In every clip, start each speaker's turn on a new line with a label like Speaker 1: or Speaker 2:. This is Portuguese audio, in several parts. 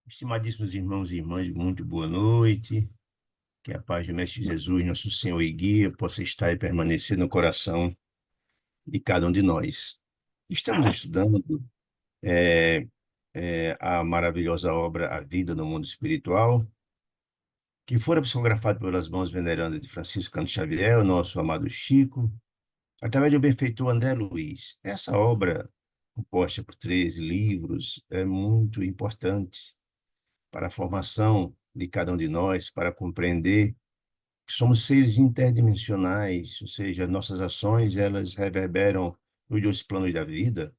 Speaker 1: Estimadíssimos irmãos e irmãs, muito boa noite. Que a paz do Mestre Jesus, nosso Senhor e Guia, possa estar e permanecer no coração de cada um de nós. Estamos estudando é, a maravilhosa obra A Vida no Mundo Espiritual, que fora psicografada pelas mãos venerandas de Francisco Cândido Xavier, o nosso amado Chico, através do benfeitor André Luiz. Essa obra, composta por 13 livros, é muito importante para a formação de cada um de nós, para compreender que somos seres interdimensionais, ou seja, nossas ações, elas reverberam nos dois planos da vida.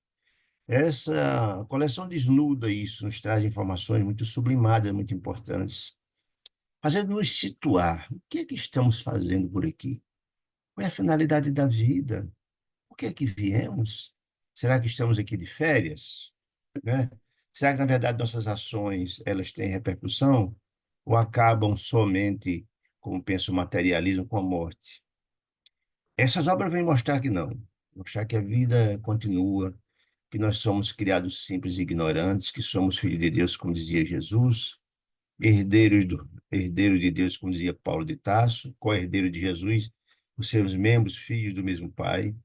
Speaker 1: Essa coleção desnuda isso, nos traz informações muito sublimadas, muito importantes, fazendo-nos situar. O que é que estamos fazendo por aqui? Qual é a finalidade da vida? Por que é que viemos? Será que estamos aqui de férias? Né? Será que, na verdade, nossas ações elas têm repercussão ou acabam somente, como pensa o materialismo, com a morte? Essas obras vêm mostrar que não, mostrar que a vida continua, que nós somos criados simples e ignorantes, que somos filhos de Deus, como dizia Jesus, herdeiros de Deus, como dizia Paulo de Tarso, co-herdeiro de Jesus, os seus membros, filhos do mesmo Pai,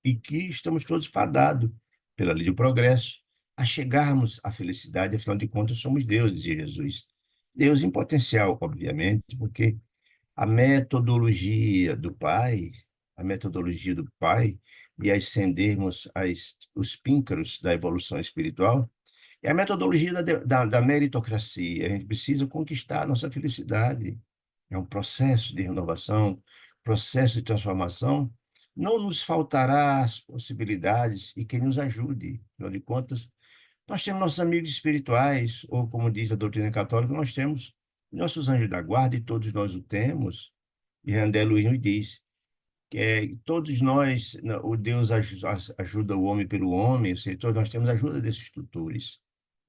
Speaker 1: e que estamos todos fadados, pela lei do progresso, a chegarmos à felicidade, afinal de contas, somos Deus, dizia Jesus. Deus em potencial, obviamente, porque a metodologia do Pai, de ascendermos os píncaros da evolução espiritual, é a metodologia da meritocracia. A gente precisa conquistar a nossa felicidade. É um processo de renovação, processo de transformação. Não nos faltará as possibilidades e quem nos ajude. Afinal de contas, nós temos nossos amigos espirituais, ou como diz a doutrina católica, nós temos nossos anjos da guarda e todos nós o temos. E André Luiz nos diz que todos nós, o Deus ajuda o homem pelo homem, ou seja, todos nós temos a ajuda desses tutores.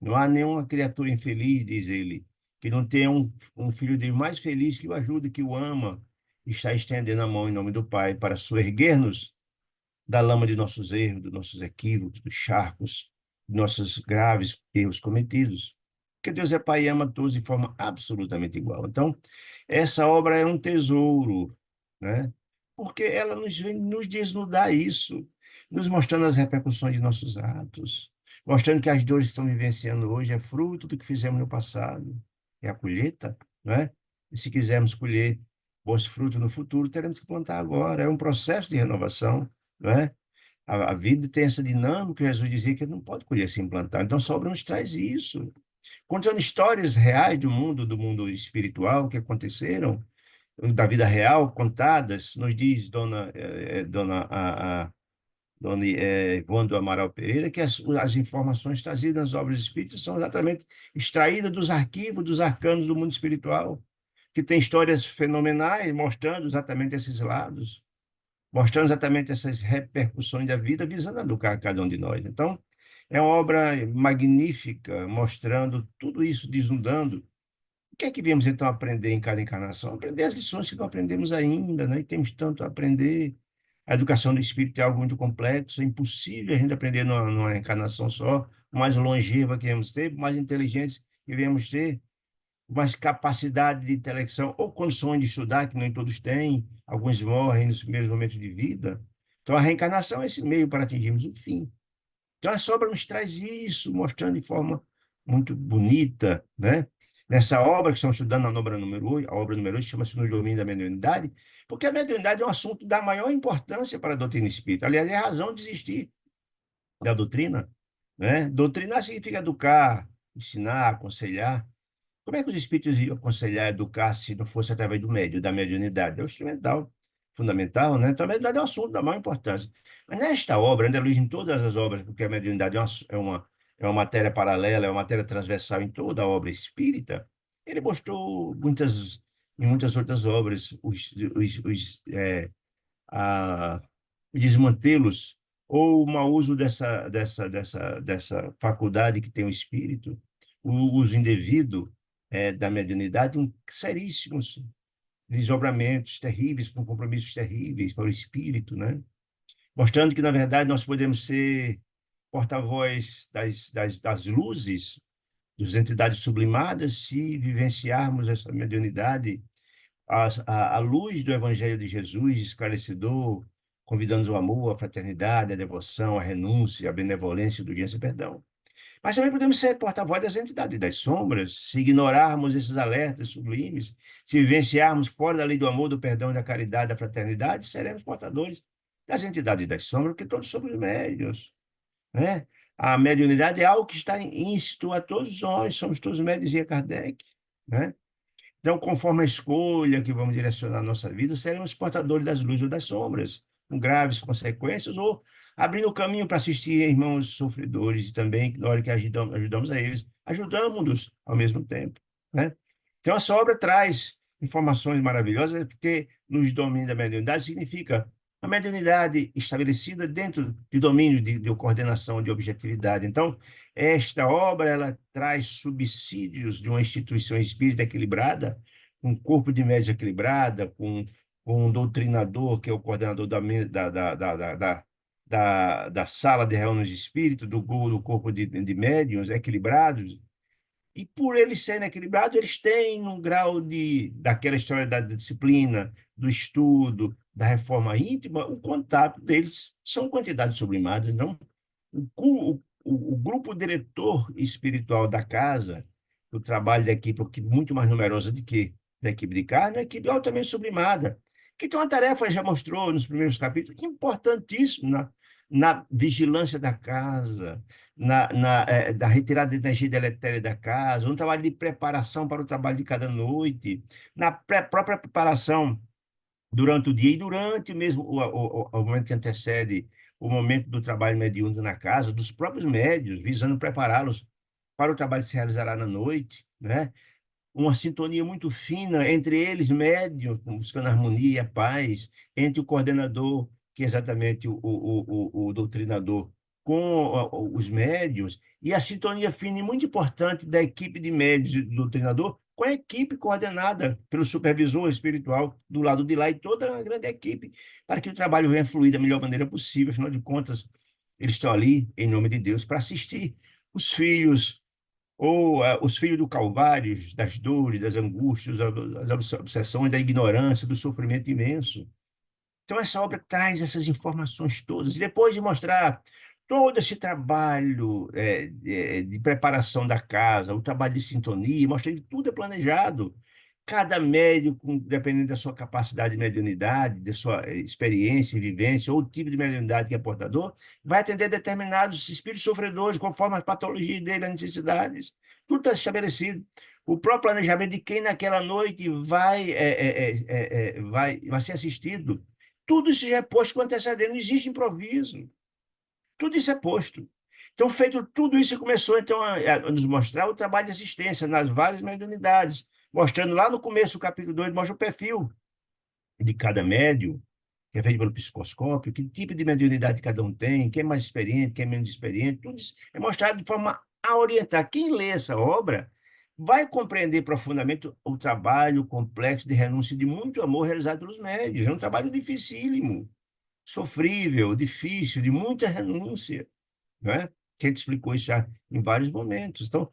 Speaker 1: Não há nenhuma criatura infeliz, diz ele, que não tenha um filho dele mais feliz que o ajuda, que o ama, e está estendendo a mão em nome do Pai para soerguer-nos da lama de nossos erros, dos nossos equívocos, dos charcos, dos nossos graves erros cometidos. Porque Deus é Pai e ama todos de forma absolutamente igual. Então, essa obra é um tesouro, né? Porque ela nos vem nos desnudar isso, nos mostrando as repercussões de nossos atos, mostrando que as dores que estamos vivenciando hoje é fruto do que fizemos no passado, é a colheita, né? E se quisermos colher bons frutos no futuro, teremos que plantar agora. É um processo de renovação, não é? A vida tem essa dinâmica, Jesus dizia que não pode colher sem plantar. Então, a obra nos traz isso. Contando histórias reais do mundo espiritual que aconteceram, da vida real, contadas, nos diz Dona Ivone do Amaral Pereira, que as informações trazidas nas obras espíritas são exatamente extraídas dos arquivos, dos arcanos do mundo espiritual, que tem histórias fenomenais mostrando exatamente esses lados, mostrando exatamente essas repercussões da vida, visando educar cada um de nós. Então, é uma obra magnífica, mostrando tudo isso, desnudando. O que é que viemos, então, aprender em cada encarnação? Aprender as lições que não aprendemos ainda, né? E temos tanto a aprender. A educação do espírito é algo muito complexo, é impossível a gente aprender numa encarnação só, mais longeva que viemos ter, mais inteligentes que viemos ter, mais capacidade de intelecção ou condições de estudar, que nem todos têm, alguns morrem nos primeiros momentos de vida. Então, a reencarnação é esse meio para atingirmos o fim. Então, a sobra nos traz isso, mostrando de forma muito bonita, né? Nessa obra que estamos estudando, a obra número 8 chama-se Nos Domínios da Mediunidade, porque a mediunidade é um assunto da maior importância para a doutrina espírita. Aliás, é a razão de existir da doutrina, né? Doutrinar significa educar, ensinar, aconselhar. Como é que os espíritos iam aconselhar, educar, se não fosse através do médio, da mediunidade? É o instrumental, fundamental, né? Então, a mediunidade é um assunto da maior importância. Mas nesta obra, André Luiz, em todas as obras, porque a mediunidade é uma matéria paralela, é uma matéria transversal em toda a obra espírita, ele mostrou em muitas outras obras os desmantelos ou o mau uso dessa faculdade que tem o espírito, o uso indevido da mediunidade, seríssimos desdobramentos terríveis, com compromissos terríveis para o espírito, né? Mostrando que, na verdade, nós podemos ser porta-voz das luzes das entidades sublimadas, se vivenciarmos essa mediunidade à luz do Evangelho de Jesus, esclarecedor, convidando o amor, a fraternidade, a devoção, a renúncia, a benevolência, a indulgência e perdão. Mas também podemos ser porta-voz das entidades das sombras, se ignorarmos esses alertas sublimes, se vivenciarmos fora da lei do amor, do perdão, da caridade, da fraternidade, seremos portadores das entidades das sombras, porque todos somos médiuns, né? A mediunidade é algo que está íncito a todos nós, somos todos médiuns, dizia Kardec, né? Então, conforme a escolha que vamos direcionar a nossa vida, seremos portadores das luzes ou das sombras, com graves consequências, ou abrindo o caminho para assistir irmãos sofredores e também, na hora que ajudamos a eles, ajudamos-nos ao mesmo tempo, né? Então, essa obra traz informações maravilhosas, porque nos domínios da mediunidade significa a mediunidade estabelecida dentro de domínio de coordenação, de objetividade. Então, esta obra ela traz subsídios de uma instituição espírita equilibrada, um corpo de médios equilibrada, com um doutrinador, que é o coordenador da sala de reuniões de espírito, do corpo de médiuns equilibrados, e por eles serem equilibrados, eles têm um grau daquela história da disciplina, do estudo, da reforma íntima, o contato deles são quantidades sublimadas. Então, o grupo diretor espiritual da casa, o trabalho da equipe muito mais numerosa do que da equipe de carne, é uma equipe altamente sublimada, que tem uma tarefa, já mostrou nos primeiros capítulos, importantíssima na vigilância da casa, da retirada de energia deletéria da casa, um trabalho de preparação para o trabalho de cada noite, na própria preparação durante o dia e durante mesmo o momento que antecede o momento do trabalho mediúnico na casa, dos próprios médios, visando prepará-los para o trabalho que se realizará na noite, né? Uma sintonia muito fina entre eles, médios, buscando harmonia, paz, entre o coordenador, que é exatamente o doutrinador, com os médios, e a sintonia fina e muito importante da equipe de médios e do doutrinador com a equipe coordenada pelo supervisor espiritual do lado de lá e toda a grande equipe, para que o trabalho venha fluir da melhor maneira possível. Afinal de contas, eles estão ali, em nome de Deus, para assistir os filhos, ou os filhos do Calvário, das dores, das angústias, das obsessões, da ignorância, do sofrimento imenso. Então, essa obra traz essas informações todas. E depois de mostrar todo esse trabalho de preparação da casa, o trabalho de sintonia, mostra que tudo é planejado. Cada médico, dependendo da sua capacidade de mediunidade, da sua experiência e vivência, ou o tipo de mediunidade que é portador, vai atender determinados espíritos sofredores, conforme a patologia dele, as necessidades. Tudo está estabelecido. O próprio planejamento de quem naquela noite vai ser assistido. Tudo isso já é posto com antecedência, não existe improviso. Tudo isso é posto. Então, feito tudo isso, começou então a nos mostrar o trabalho de assistência nas várias mediunidades, mostrando lá no começo, o capítulo 2, mostra o perfil de cada médium, que é feito pelo psicoscópio, que tipo de mediunidade cada um tem, quem é mais experiente, quem é menos experiente, tudo isso é mostrado de forma a orientar. Quem lê essa obra vai compreender profundamente o trabalho complexo de renúncia de muito amor realizado pelos médios. É um trabalho dificílimo, sofrível, difícil, de muita renúncia, né? Que a gente explicou isso já em vários momentos. Então,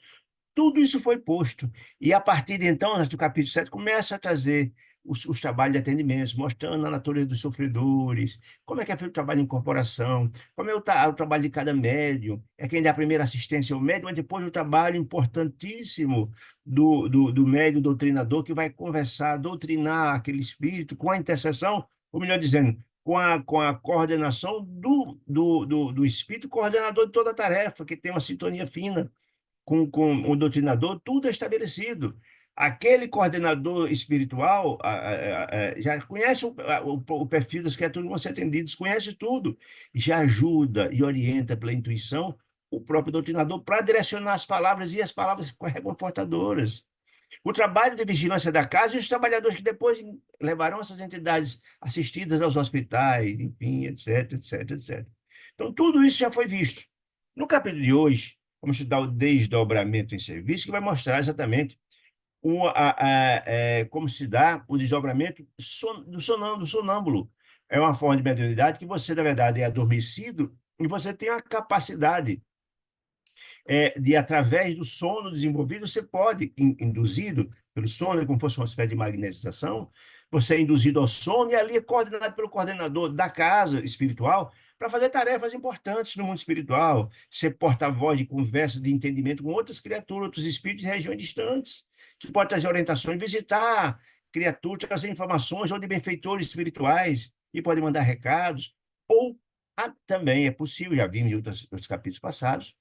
Speaker 1: tudo isso foi posto. E a partir de então, do capítulo 7, começa a trazer os trabalhos de atendimento, mostrando a natureza dos sofredores, como é que é feito o trabalho de incorporação, como é o trabalho de cada médium, é quem dá a primeira assistência ao médium, mas depois o trabalho importantíssimo do médium doutrinador, que vai conversar, doutrinar aquele espírito com a intercessão, ou melhor dizendo, com a coordenação do espírito coordenador de toda a tarefa, que tem uma sintonia fina com o doutrinador, tudo é estabelecido. Aquele coordenador espiritual já conhece o perfil das criaturas que vão ser atendidas, conhece tudo, já ajuda e orienta pela intuição o próprio doutrinador para direcionar as palavras, e as palavras reconfortadoras. O trabalho de vigilância da casa e os trabalhadores que depois levarão essas entidades assistidas aos hospitais, enfim, etc, etc, etc. Então, tudo isso já foi visto. No capítulo de hoje, vamos estudar o desdobramento em serviço, que vai mostrar exatamente como se dá o desdobramento do sonâmbulo. É uma forma de mediunidade que você, na verdade, é adormecido e você tem a capacidade de através do sono desenvolvido, você pode, induzido pelo sono, como fosse uma espécie de magnetização, você é induzido ao sono e ali é coordenado pelo coordenador da casa espiritual para fazer tarefas importantes no mundo espiritual, ser porta-voz de conversa, de entendimento com outras criaturas, outros espíritos de regiões distantes, que pode trazer orientações, visitar criaturas, trazer informações ou de benfeitores espirituais, e pode mandar recados, ou também é possível, já vimos em outros capítulos passados,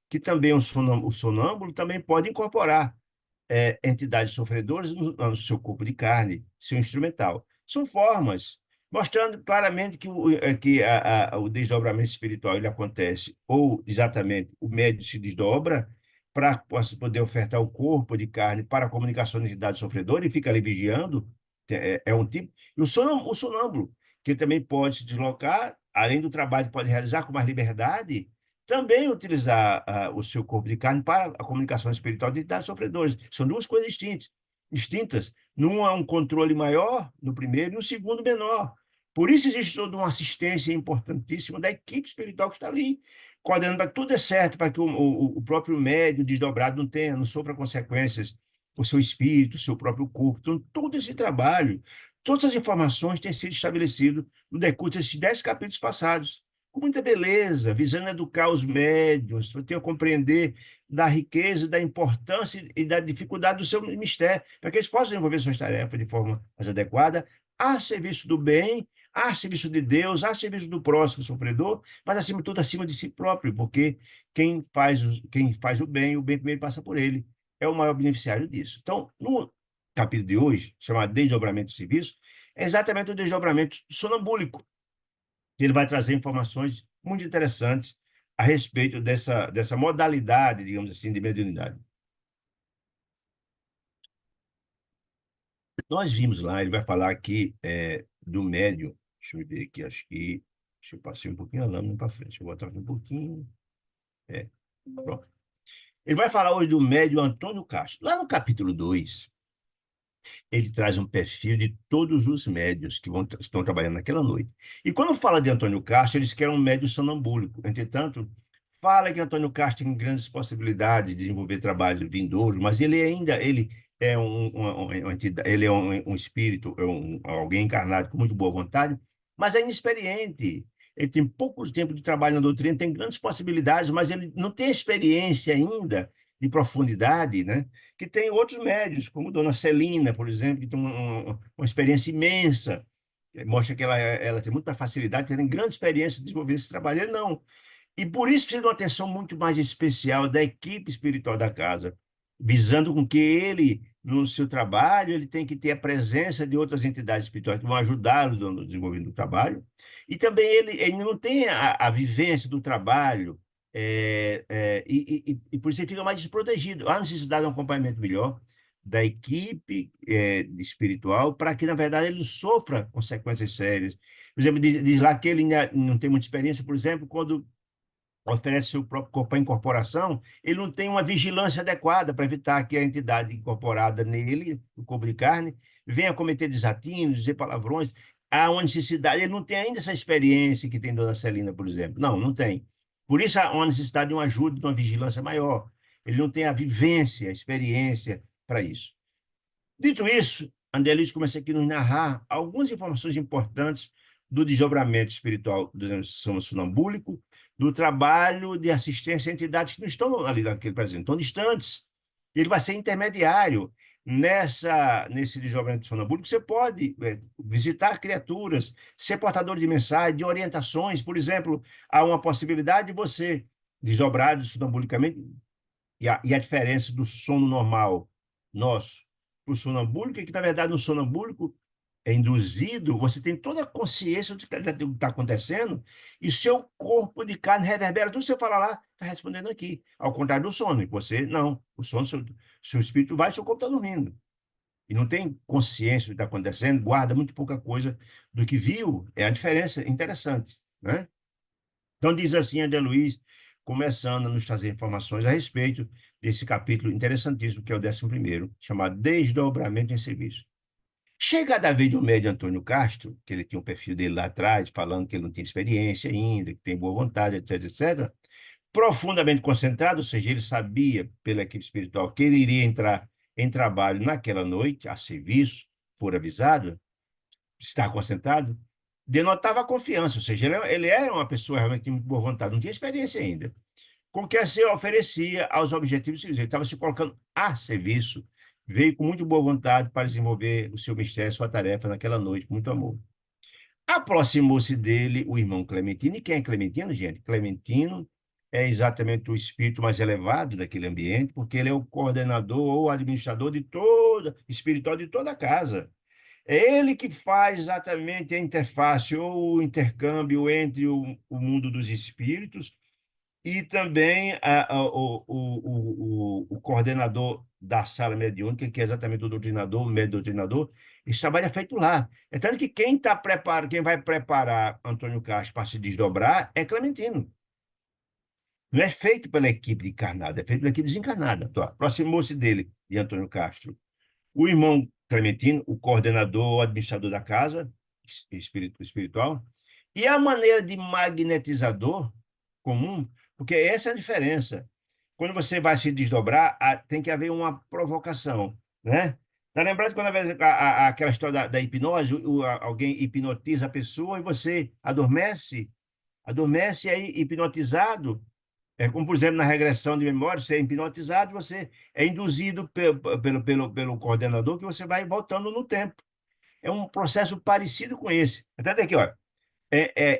Speaker 1: que também o sonâmbulo também pode incorporar entidades sofredoras no seu corpo de carne, seu instrumental. São formas, mostrando claramente que o desdobramento espiritual ele acontece, ou exatamente o médium se desdobra para poder ofertar o corpo de carne para a comunicação de entidade sofredora e fica ali vigiando, é um tipo. E o sonâmbulo, que também pode se deslocar, além do trabalho que pode realizar com mais liberdade, também utilizar o seu corpo de carne para a comunicação espiritual de entidades sofredoras. São duas coisas distintas. Num é um controle maior, no primeiro, e no segundo menor. Por isso existe toda uma assistência importantíssima da equipe espiritual que está ali, coordenando para que tudo dê certo, para que o próprio médium desdobrado não sofra consequências, o seu espírito, o seu próprio corpo. Então, todo esse trabalho, todas as informações têm sido estabelecidas no decurso desses 10 capítulos passados com muita beleza, visando educar os médiuns, para ter a compreender da riqueza, da importância e da dificuldade do seu mistério, para que eles possam desenvolver suas tarefas de forma mais adequada, a serviço do bem, a serviço de Deus, a serviço do próximo sofredor, mas, acima de tudo, acima de si próprio, porque quem faz o bem primeiro passa por ele. É o maior beneficiário disso. Então, no capítulo de hoje, chamado Desdobramento do Serviço, é exatamente o desdobramento sonambúlico, que ele vai trazer informações muito interessantes a respeito dessa modalidade, digamos assim, de mediunidade. Nós vimos lá, ele vai falar aqui do médium. Deixa eu ver aqui, acho que. Deixa eu passar um pouquinho a lâmina para frente. Deixa eu botar aqui um pouquinho. Pronto. Ele vai falar hoje do médium Antônio Castro. Lá no capítulo 2 ele traz um perfil de todos os médios que estão trabalhando naquela noite. E quando fala de Antônio Castro, eles querem um médio sonambúlico. Entretanto, fala que Antônio Castro tem grandes possibilidades de desenvolver trabalho vindouro, mas ele é uma entidade, ele é um espírito, alguém encarnado com muito boa vontade, mas é inexperiente. Ele tem pouco tempo de trabalho na doutrina, tem grandes possibilidades, mas ele não tem experiência ainda de profundidade, né? Que tem outros médios, como Dona Celina, por exemplo, que tem uma experiência imensa, mostra que ela tem muita facilidade, que tem grande experiência de desenvolver esse trabalho. Ele não. E por isso precisa de uma atenção muito mais especial da equipe espiritual da casa, visando com que ele, no seu trabalho, ele tem que ter a presença de outras entidades espirituais que vão ajudá-lo no desenvolvimento do trabalho. E também ele não tem a vivência do trabalho, e por isso ele fica mais desprotegido. Há necessidade de um acompanhamento melhor da equipe espiritual para que, na verdade, ele sofra consequências sérias. Por exemplo, diz lá que ele ainda não tem muita experiência, por exemplo, quando oferece seu próprio corpo para incorporação, ele não tem uma vigilância adequada para evitar que a entidade incorporada nele, o corpo de carne, venha cometer desatinos, dizer palavrões. Há uma necessidade, ele não tem ainda essa experiência que tem Dona Celina, por exemplo. Não, não tem. Por isso há uma necessidade de uma ajuda, de uma vigilância maior. Ele não tem a vivência, a experiência para isso. Dito isso, André Luiz começa aqui a nos narrar algumas informações importantes do desdobramento espiritual do sonambúlico, do trabalho de assistência a entidades que não estão ali naquele presente, estão distantes. Ele vai ser intermediário nesse desdobramento sonambúlico. Você pode visitar criaturas, ser portador de mensagens, de orientações. Por exemplo, há uma possibilidade de você desdobrar sonambulicamente e a diferença do sono normal nosso para o sonambúlico é que, na verdade, no sonambúlico é induzido, você tem toda a consciência do que está acontecendo e seu corpo de carne reverbera tudo que você fala lá, está respondendo aqui. Ao contrário do sono, e você, não. O sono, seu espírito vai, seu corpo está dormindo. E não tem consciência do que está acontecendo, guarda muito pouca coisa do que viu. É a diferença interessante, né? Então, diz assim André Luiz, começando a nos trazer informações a respeito desse capítulo interessantíssimo, que é o 11º, chamado Desdobramento em Serviço. Chegada a vez do médio Antônio Castro, que ele tinha um perfil dele lá atrás, falando que ele não tinha experiência ainda, que tem boa vontade, etc., etc., profundamente concentrado, ou seja, ele sabia pela equipe espiritual que ele iria entrar em trabalho naquela noite, a serviço, for avisado, estar concentrado, denotava confiança, ou seja, ele era uma pessoa realmente de muito boa vontade, não tinha experiência ainda. Com que se oferecia aos objetivos civis, ele estava se colocando a serviço, veio com muito boa vontade para desenvolver o seu mistério, sua tarefa naquela noite, com muito amor. Aproximou-se dele o irmão Clementino. E quem é Clementino, gente? Clementino é exatamente o espírito mais elevado daquele ambiente, porque ele é o coordenador ou administrador de toda, espiritual de toda a casa. É ele que faz exatamente a interface ou o intercâmbio entre o mundo dos espíritos e também o coordenador da sala mediúnica, que é exatamente o doutrinador, o médio doutrinador, esse trabalho é feito lá. É tanto que quem vai preparar Antônio Castro para se desdobrar é Clementino. Não é feito pela equipe encarnada, é feito pela equipe desencarnada. Então, aproximou-se dele, de Antônio Castro, o irmão Clementino, o coordenador, o administrador da casa espiritual, e a maneira de magnetizador comum, porque essa é a diferença. Quando você vai se desdobrar, tem que haver uma provocação, né? Tá lembrado quando aquela história da hipnose, alguém hipnotiza a pessoa e você adormece e aí hipnotizado, é como, por exemplo, na regressão de memória, você é hipnotizado, você é induzido pelo coordenador que você vai voltando no tempo. É um processo parecido com esse. Até aqui, olha.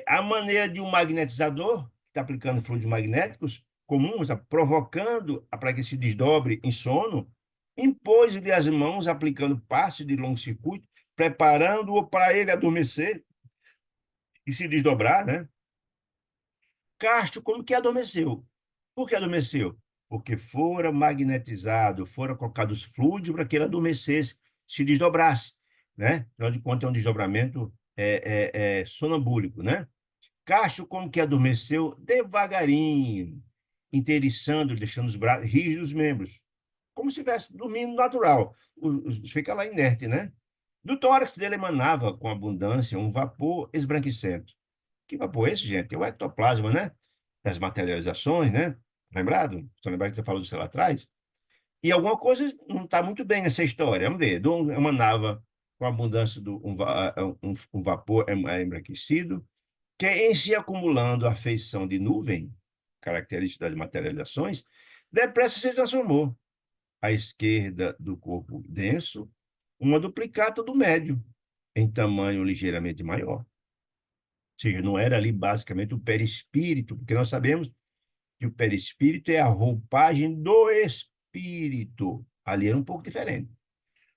Speaker 1: A maneira de um magnetizador, que está aplicando fluidos magnéticos comuns, tá provocando para que se desdobre em sono, impôs-lhe as mãos, aplicando passe de longo circuito, preparando-o para ele adormecer e se desdobrar, né? Castro, como que adormeceu? Por que adormeceu? Porque fora magnetizado, fora colocados fluidos para que ele adormecesse, se desdobrasse, né? Afinal de contas, é um desdobramento sonambúlico, né? Castro, como que adormeceu? Devagarinho, inteiriçando, deixando os braços rígidos os membros, como se estivesse dormindo natural. Fica lá inerte, né? Do tórax dele emanava com abundância um vapor esbranquiçento. Que vapor é esse, gente? É o ectoplasma, né? Das materializações, né? Lembrado? Você lembra que você falou disso lá atrás? E alguma coisa não está muito bem nessa história. Vamos ver. Emanava com abundância um vapor embranquecido, que em se acumulando a feição de nuvem, característica das materializações, depressa se transformou. À esquerda do corpo denso, uma duplicata do médio, em tamanho ligeiramente maior. Ou seja, não era ali basicamente o perispírito, porque nós sabemos que o perispírito é a roupagem do espírito. Ali era um pouco diferente.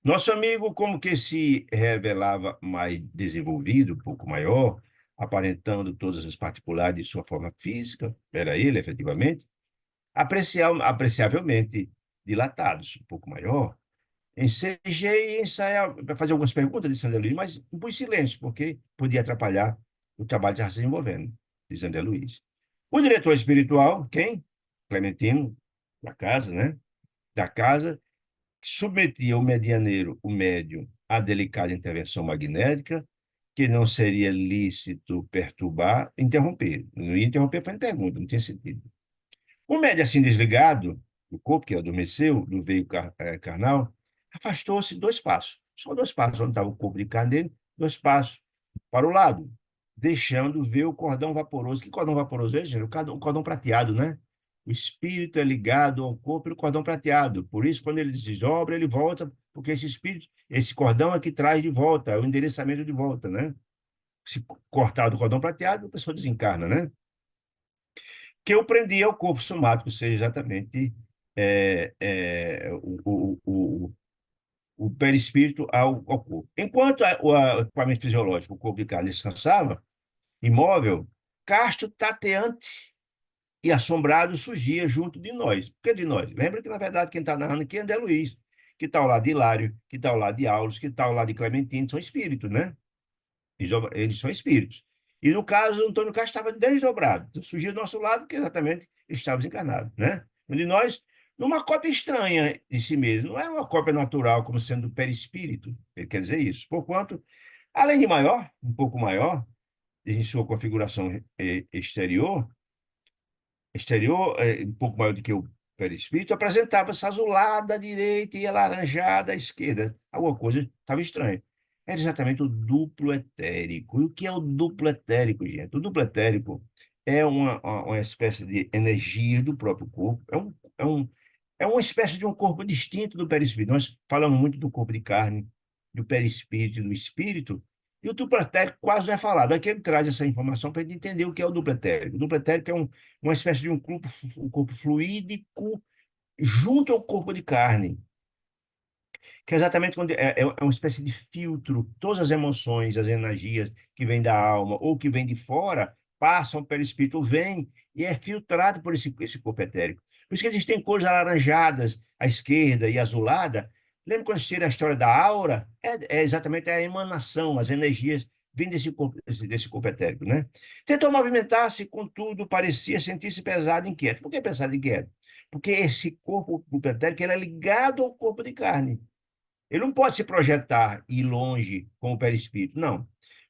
Speaker 1: Nosso amigo, como que se revelava mais desenvolvido, um pouco maior, aparentando todas as particularidades de sua forma física, era ele, efetivamente, apreciavelmente dilatados, um pouco maior. Ensejei ensaiar, para fazer algumas perguntas de Sandra Luiz, mas impus silêncio, porque podia atrapalhar o trabalho que estava se desenvolvendo, de Sandra Luiz. O diretor espiritual, quem? Clementino, da casa, né? Da casa, submetia o medianeiro, o médium, à delicada intervenção magnética, que não seria lícito perturbar, interromper. Não ia interromper foi pergunta, não tinha sentido. O médium, assim desligado do corpo, que adormeceu, do veio carnal, afastou-se 2 passos, só 2 passos, onde estava o corpo de carne dele, 2 passos para o lado, deixando ver o cordão vaporoso. Que cordão vaporoso é, gente? O cordão prateado, né? O espírito é ligado ao corpo pelo cordão prateado. Por isso, quando ele desdobra, ele volta, porque esse espírito, esse cordão é que traz de volta, é o endereçamento de volta, né? Se cortar do cordão prateado, a pessoa desencarna, né? Que eu prendia ao corpo somático, ou seja, exatamente o perispírito ao corpo. Enquanto o equipamento fisiológico, o corpo de carne descansava, imóvel, Castro tateante e assombrado surgia junto de nós. Por que de nós? Lembra que, na verdade, quem está narrando aqui é André Luiz, que está ao lado de Hilário, que está ao lado de Aulos, que está ao lado de Clementino, são espíritos, né? Eles são espíritos. E, no caso, o Antônio Castro estava desdobrado. Então, surgia do nosso lado, que exatamente ele estava desencarnado, né? Um de nós, numa cópia estranha de si mesmo. Não é uma cópia natural, como sendo perispírito. Ele quer dizer isso. Porquanto, além de maior, um pouco maior, em sua configuração exterior, exterior, um pouco maior do que o perispírito, apresentava-se azulada à direita e alaranjada à esquerda. Alguma coisa estava estranha. Era exatamente o duplo etérico. E o que é o duplo etérico, gente? O duplo etérico é uma espécie de energia do próprio corpo. É uma espécie de um corpo distinto do perispírito. Nós falamos muito do corpo de carne, do perispírito e do espírito, e o duplo etérico quase não é falado. Aqui ele traz essa informação para a gente entender o que é o duplo etérico. O duplo etérico é uma espécie de um corpo fluídico junto ao corpo de carne, que é exatamente quando é uma espécie de filtro. Todas as emoções, as energias que vêm da alma ou que vêm de fora passam pelo espírito, vêm e é filtrado por esse corpo etérico. Por isso que existem cores alaranjadas à esquerda e azulada. Lembra quando se tira a história da aura? É exatamente a emanação, as energias vêm desse corpo etérico, né? Tentou movimentar-se, contudo, parecia sentir-se pesado e inquieto. Por que pesado e inquieto? Porque esse corpo etérico ele é ligado ao corpo de carne. Ele não pode se projetar e ir longe com o perispírito, não.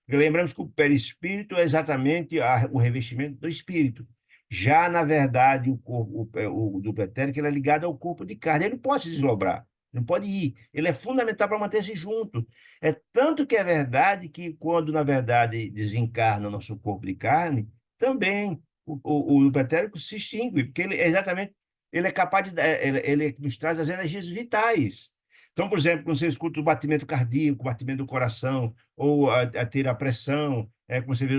Speaker 1: Porque lembramos que o perispírito é exatamente o revestimento do espírito. Já, na verdade, o duplo etérico ele é ligado ao corpo de carne. Ele não pode se desdobrar, não pode ir. Ele é fundamental para manter-se junto. É tanto que é verdade que, quando, na verdade, desencarna o nosso corpo de carne, também o duplo etérico se extingue, porque ele é exatamente ele é capaz de, ele nos traz as energias vitais. Então, por exemplo, quando você escuta o batimento cardíaco, o batimento do coração, ou a ter a pressão, como você vê,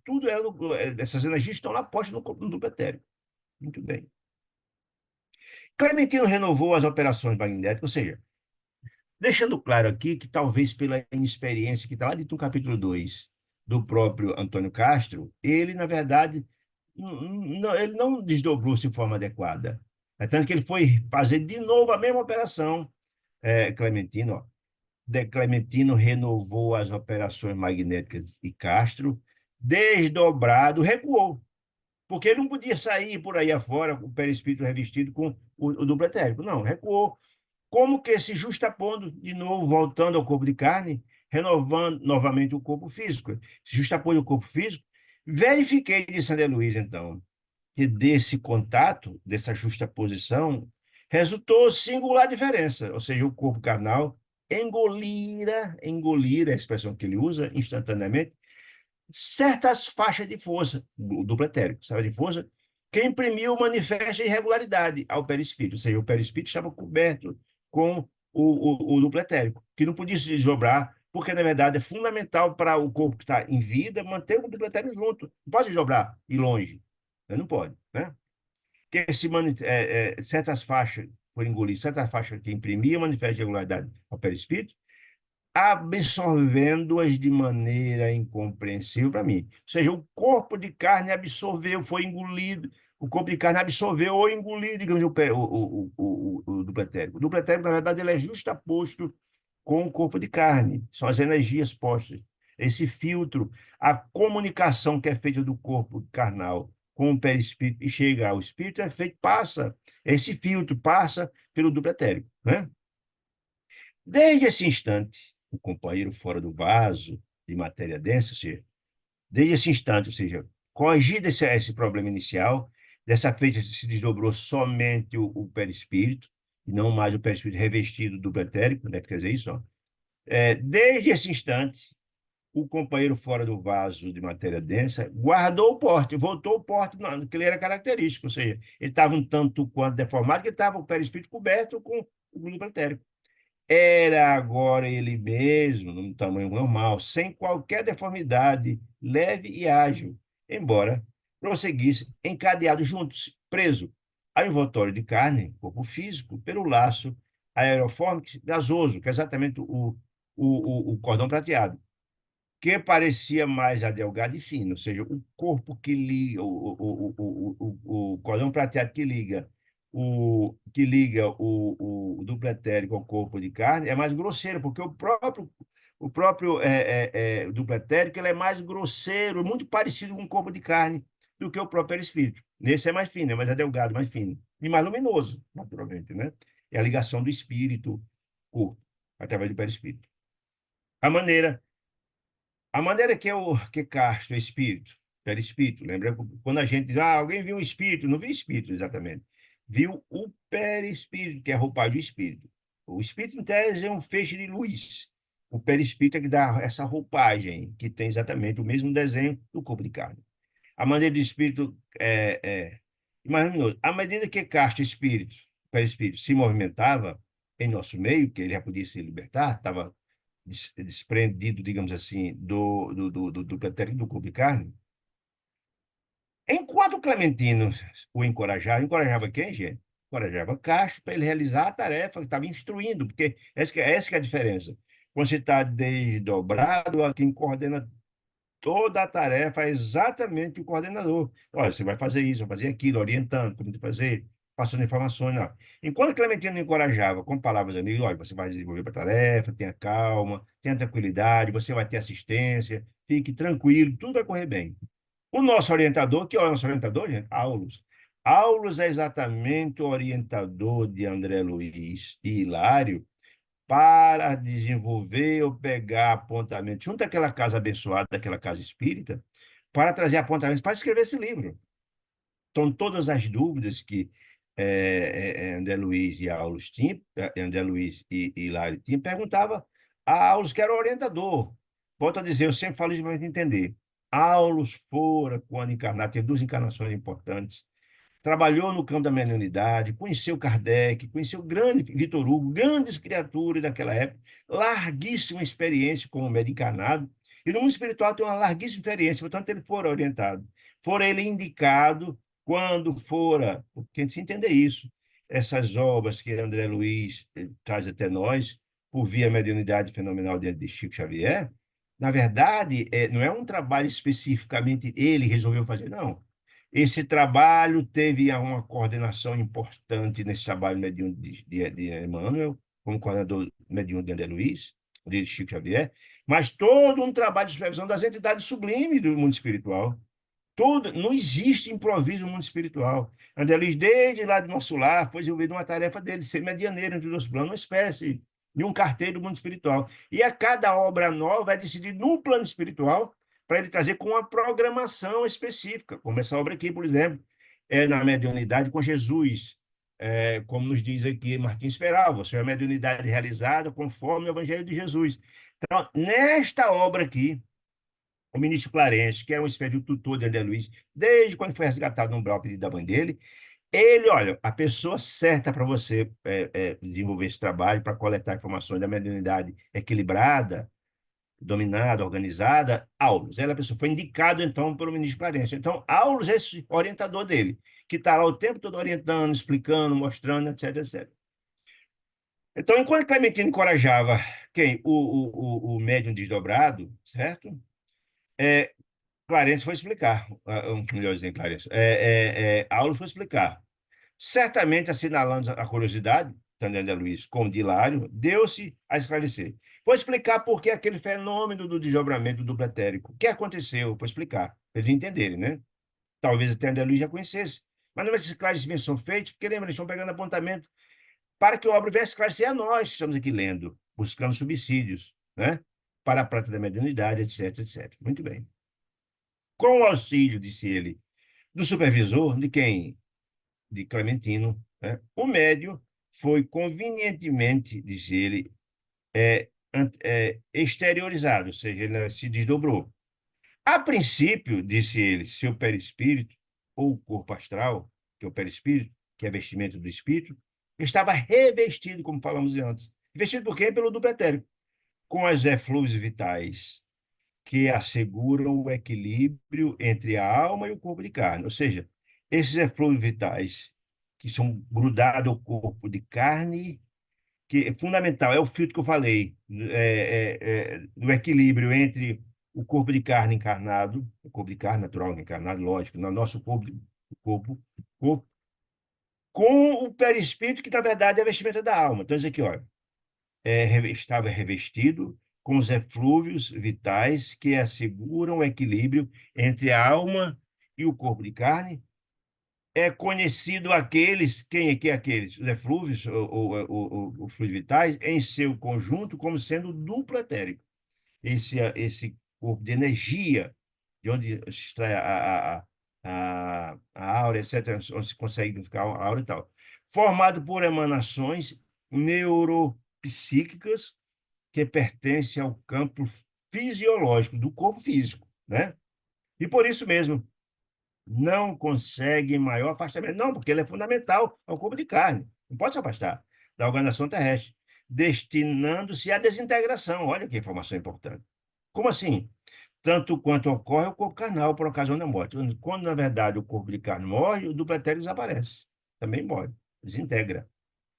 Speaker 1: tudo essas energias estão lá postas no duplo etérico. Muito bem. Clementino renovou as operações magnéticas, ou seja, deixando claro aqui que talvez pela inexperiência que está lá dentro do capítulo 2 do próprio Antônio Castro, ele, na verdade, ele não desdobrou-se de forma adequada. É tanto que ele foi fazer de novo a mesma operação, Clementino, ó. De Clementino renovou as operações magnéticas e Castro, desdobrado, recuou, porque ele não podia sair por aí afora com o perispírito revestido com o duplo etérico. Não, recuou. Como que se justapondo de novo, voltando ao corpo de carne, renovando novamente o corpo físico. Se justapondo o corpo físico, verifiquei, disse André Luiz, então, que desse contato, dessa justaposição, resultou singular diferença, ou seja, o corpo carnal engolir a expressão que ele usa instantaneamente, certas faixas de força, do duplo etérico, sabe de força, que imprimiu manifesta irregularidade ao perispírito, ou seja, o perispírito estava coberto com o duplo etérico, que não podia se desdobrar, porque, na verdade, é fundamental para o corpo que está em vida manter o duplo etérico junto. Não pode desdobrar e ir longe. Não pode, né? Que certas faixas foram engolidas, certas faixas que imprimiam manifesta irregularidade ao perispírito, absorvendo-as de maneira incompreensível para mim. Ou seja, o corpo de carne absorveu, foi engolido, o corpo de carne absorveu ou engoliu, digamos, o duplo etérico. O duplo etérico, na verdade, ele é justaposto com o corpo de carne, são as energias postas. Esse filtro, a comunicação que é feita do corpo carnal com o perispírito e chega ao espírito é feito, passa, esse filtro passa pelo duplo etérico, né? Desde esse instante, o companheiro fora do vaso de matéria densa, ou seja, desde esse instante, ou seja, corrigido esse problema inicial, dessa feita se desdobrou somente o perispírito, e não mais o perispírito revestido do duplo etérico, né? Quer dizer isso, ó. Desde esse instante, o companheiro fora do vaso de matéria densa guardou o porte, voltou o porte que ele era característico, ou seja, ele estava um tanto quanto deformado, que estava o perispírito coberto com o duplo etérico. Era agora ele mesmo, num tamanho normal, sem qualquer deformidade, leve e ágil, embora prosseguisse encadeados juntos, preso ao envoltório de carne, corpo físico, pelo laço aerofórmico gasoso, que é exatamente o cordão prateado, que parecia mais adelgado e fino, ou seja, o corpo que liga, o cordão prateado que liga o duplo etérico ao corpo de carne é mais grosseiro, porque o duplo etérico ele é mais grosseiro, muito parecido com o corpo de carne do que o próprio perispírito. Nesse é mais fino, é mais adelgado, mais fino e mais luminoso, naturalmente, né? É a ligação do espírito corpo através do perispírito. A maneira a maneira que Castro, espírito, perispírito. Lembra quando a gente diz, alguém viu um espírito? Não viu espírito exatamente. Viu o perispírito, que é a roupagem do espírito. O espírito, em tese, é um feixe de luz. O perispírito é que dá essa roupagem, que tem exatamente o mesmo desenho do corpo de carne. A maneira do espírito imagina, à medida que Castro espírito, o perispírito, se movimentava em nosso meio, que ele já podia se libertar, estava desprendido, digamos assim, do pretérito do corpo de carne. Enquanto Clementino o encorajava quem, gente? Encorajava Castro para ele realizar a tarefa que estava instruindo, porque essa que é a diferença. Quando você está desdobrado, a quem coordena toda a tarefa é exatamente o coordenador. Olha, você vai fazer isso, vai fazer aquilo, orientando como fazer, passando informações. Não. Enquanto Clementino encorajava com palavras amigas, olha, você vai desenvolver a tarefa, tenha calma, tenha tranquilidade, você vai ter assistência, fique tranquilo, tudo vai correr bem. O nosso orientador, que é o nosso orientador, gente? Aulus. Aulus é exatamente o orientador de André Luiz e Hilário para desenvolver ou pegar apontamentos junto àquela casa abençoada, daquela casa espírita, para trazer apontamentos para escrever esse livro. Então, todas as dúvidas que André Luiz e Aulus tinham, André Luiz e Hilário tinham, perguntava a Aulus, que era o orientador. Volto a dizer, eu sempre falo isso para entender. Aulus fora, quando encarnado, teve duas encarnações importantes, trabalhou no campo da mediunidade, conheceu Kardec, conheceu o grande Vitor Hugo, grandes criaturas daquela época, larguíssima experiência como médium encarnado, e no mundo espiritual tem uma larguíssima experiência, portanto ele fora orientado, fora ele indicado quando fora, porque a gente entender isso, essas obras que André Luiz traz até nós, por via mediunidade fenomenal de Chico Xavier, na verdade, não é um trabalho especificamente ele resolveu fazer, não. Esse trabalho teve uma coordenação importante nesse trabalho mediúnico de Emmanuel, como coordenador mediúnico de André Luiz, de Chico Xavier, mas todo um trabalho de supervisão das entidades sublimes do mundo espiritual. Tudo, não existe improviso no mundo espiritual. André Luiz, desde lá do nosso lar, foi desenvolvida uma tarefa dele, ser medianeiro entre os dois planos, uma espécie de um carteiro do mundo espiritual. E a cada obra nova é decidido no plano espiritual para ele trazer com uma programação específica, como essa obra aqui, por exemplo, é na mediunidade com Jesus, como nos diz aqui Martins Peral, você é a mediunidade realizada conforme o Evangelho de Jesus. Então, nesta obra aqui, o ministro Clarence, que era uma espécie de tutor de André Luiz, desde quando foi resgatado no umbral pedido da mãe dele, ele, olha, a pessoa certa para você desenvolver esse trabalho, para coletar informações da mediunidade equilibrada, dominada, organizada, Aulus. Ela, a pessoa foi indicado, então, pelo ministro Clarence. Então, Aulus é esse orientador dele, que está lá o tempo todo orientando, explicando, mostrando, etc, etc. Então, enquanto Clementino encorajava quem? O médium desdobrado, certo? É, Clarence foi explicar, melhor dizendo, Clarence, Aulo foi explicar. Certamente, assinalando a curiosidade, tanto de André Luiz como de Hilário, deu-se a esclarecer. Foi explicar por que aquele fenômeno do desdobramento do pretérico. O que aconteceu? Foi explicar, para eles entenderem, né? Talvez até André Luiz já conhecesse. Mas não esses esclarecimentos são feitos, porque lembra, eles estão pegando apontamento para que a obra viesse esclarecer a nós, que estamos aqui lendo, buscando subsídios, né? Para a prática da mediunidade, etc, etc. Muito bem. Com o auxílio, disse ele, do supervisor, de quem? De Clementino, né? O médium foi convenientemente, disse ele, exteriorizado, ou seja, ele se desdobrou. A princípio, disse ele, seu perispírito, ou corpo astral, que é o perispírito, que é vestimento do espírito, estava revestido, como falamos antes. Revestido por quê? Pelo duplo etérico, com as eflúvios vitais que asseguram o equilíbrio entre a alma e o corpo de carne. Ou seja, esses eflúvios vitais que são grudados ao corpo de carne, que é fundamental, é o filtro que eu falei, do equilíbrio entre o corpo de carne encarnado, o corpo de carne natural encarnado, lógico, no nosso corpo, corpo com o perispírito, que na verdade é a vestimenta da alma. Então, isso aqui, olha, estava revestido com os eflúvios vitais que asseguram o equilíbrio entre a alma e o corpo de carne. É conhecido aqueles, quem é que é aqueles? Os eflúvios, os fluidos vitais, em seu conjunto, como sendo duplo etérico. Esse corpo de energia de onde se extrai a áurea, etc., onde se consegue identificar a áurea e tal. Formado por emanações neuropsíquicas que pertencem ao campo fisiológico, do corpo físico, né? E por isso mesmo, não consegue maior afastamento. Não, porque ele é fundamental ao corpo de carne. Não pode se afastar da organização terrestre, destinando-se à desintegração. Olha que informação importante. Como assim? Tanto quanto ocorre o corpo carnal por ocasião da morte. Quando, na verdade, o corpo de carne morre, o duplo etérico desaparece. Também morre, desintegra.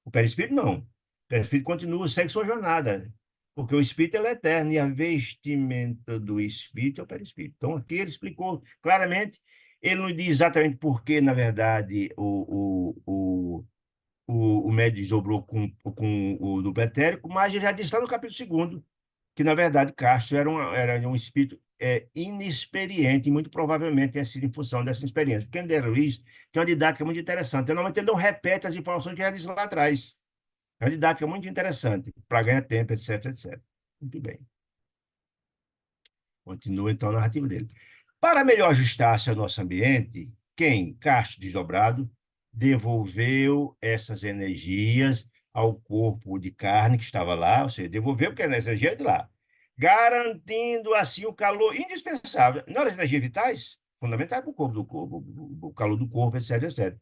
Speaker 1: O perispírito não. O perispírito continua, segue sua jornada, porque o espírito ele é eterno e a vestimenta do espírito é o perispírito. Então, aqui ele explicou claramente, ele não diz exatamente por que, na verdade, o médium desdobrou com o duplo etérico, mas ele já disse lá no capítulo 2º que, na verdade, Castro era um espírito inexperiente e muito provavelmente tenha sido em função dessa experiência. Porque André Luiz tem uma didática muito interessante. Normalmente ele não repete as informações que já disse lá atrás. É uma didática muito interessante para ganhar tempo, etc, etc. Muito bem. Continua então a narrativa dele. Para melhor ajustar-se ao nosso ambiente, quem, Castro desdobrado, devolveu essas energias ao corpo de carne que estava lá, ou seja, devolveu porque a energia é de lá, garantindo assim o calor indispensável. Não as energias vitais, fundamentais para o corpo do corpo, o calor do corpo, etc, etc.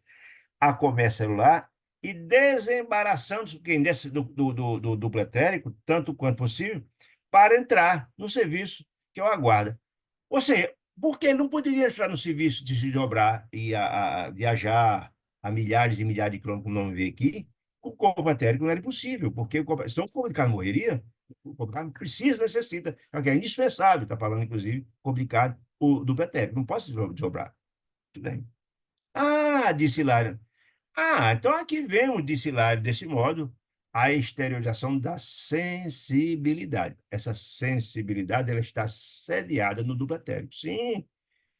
Speaker 1: A comer celular e desembaraçando quem desse do duplo etérico, tanto quanto possível, para entrar no serviço que é o aguarda. Ou seja, porque ele não poderia entrar no serviço de se dobrar e a viajar a milhares e milhares de quilômetros, como não vê aqui, com o corpo etérico não era impossível, porque senão o corpo de carne morreria, o corpo de carne precisa, necessita, é indispensável, está falando, inclusive, corpo de carne, o duplo etérico, não posso dobrar. Tudo bem. Ah, disse Hilário. Ah, então aqui vemos, disse Hilário, desse modo, a exteriorização da sensibilidade. Essa sensibilidade ela está sediada no duplo etérico. Sim,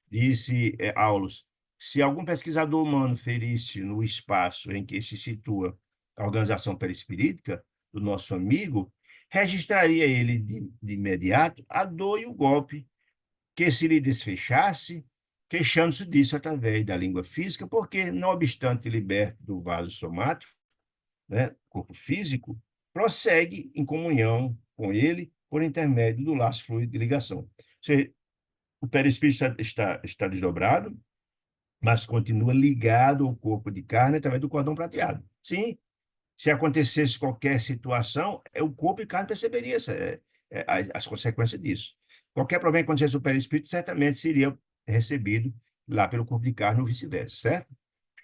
Speaker 1: disse Aulus, se algum pesquisador humano ferisse no espaço em que se situa a organização perispirítica do nosso amigo, registraria ele de imediato a dor e o golpe que se lhe desfechasse, queixando-se disso através da língua física, porque, não obstante liberto do vaso somático, né, corpo físico, prossegue em comunhão com ele por intermédio do laço fluido de ligação. Ou seja, o perispírito está desdobrado, mas continua ligado ao corpo de carne através do cordão prateado. Sim, se acontecesse qualquer situação, o corpo e carne perceberia as consequências disso. Qualquer problema que acontecesse no perispírito, certamente seria recebido lá pelo corpo de carne ou vice-versa, certo?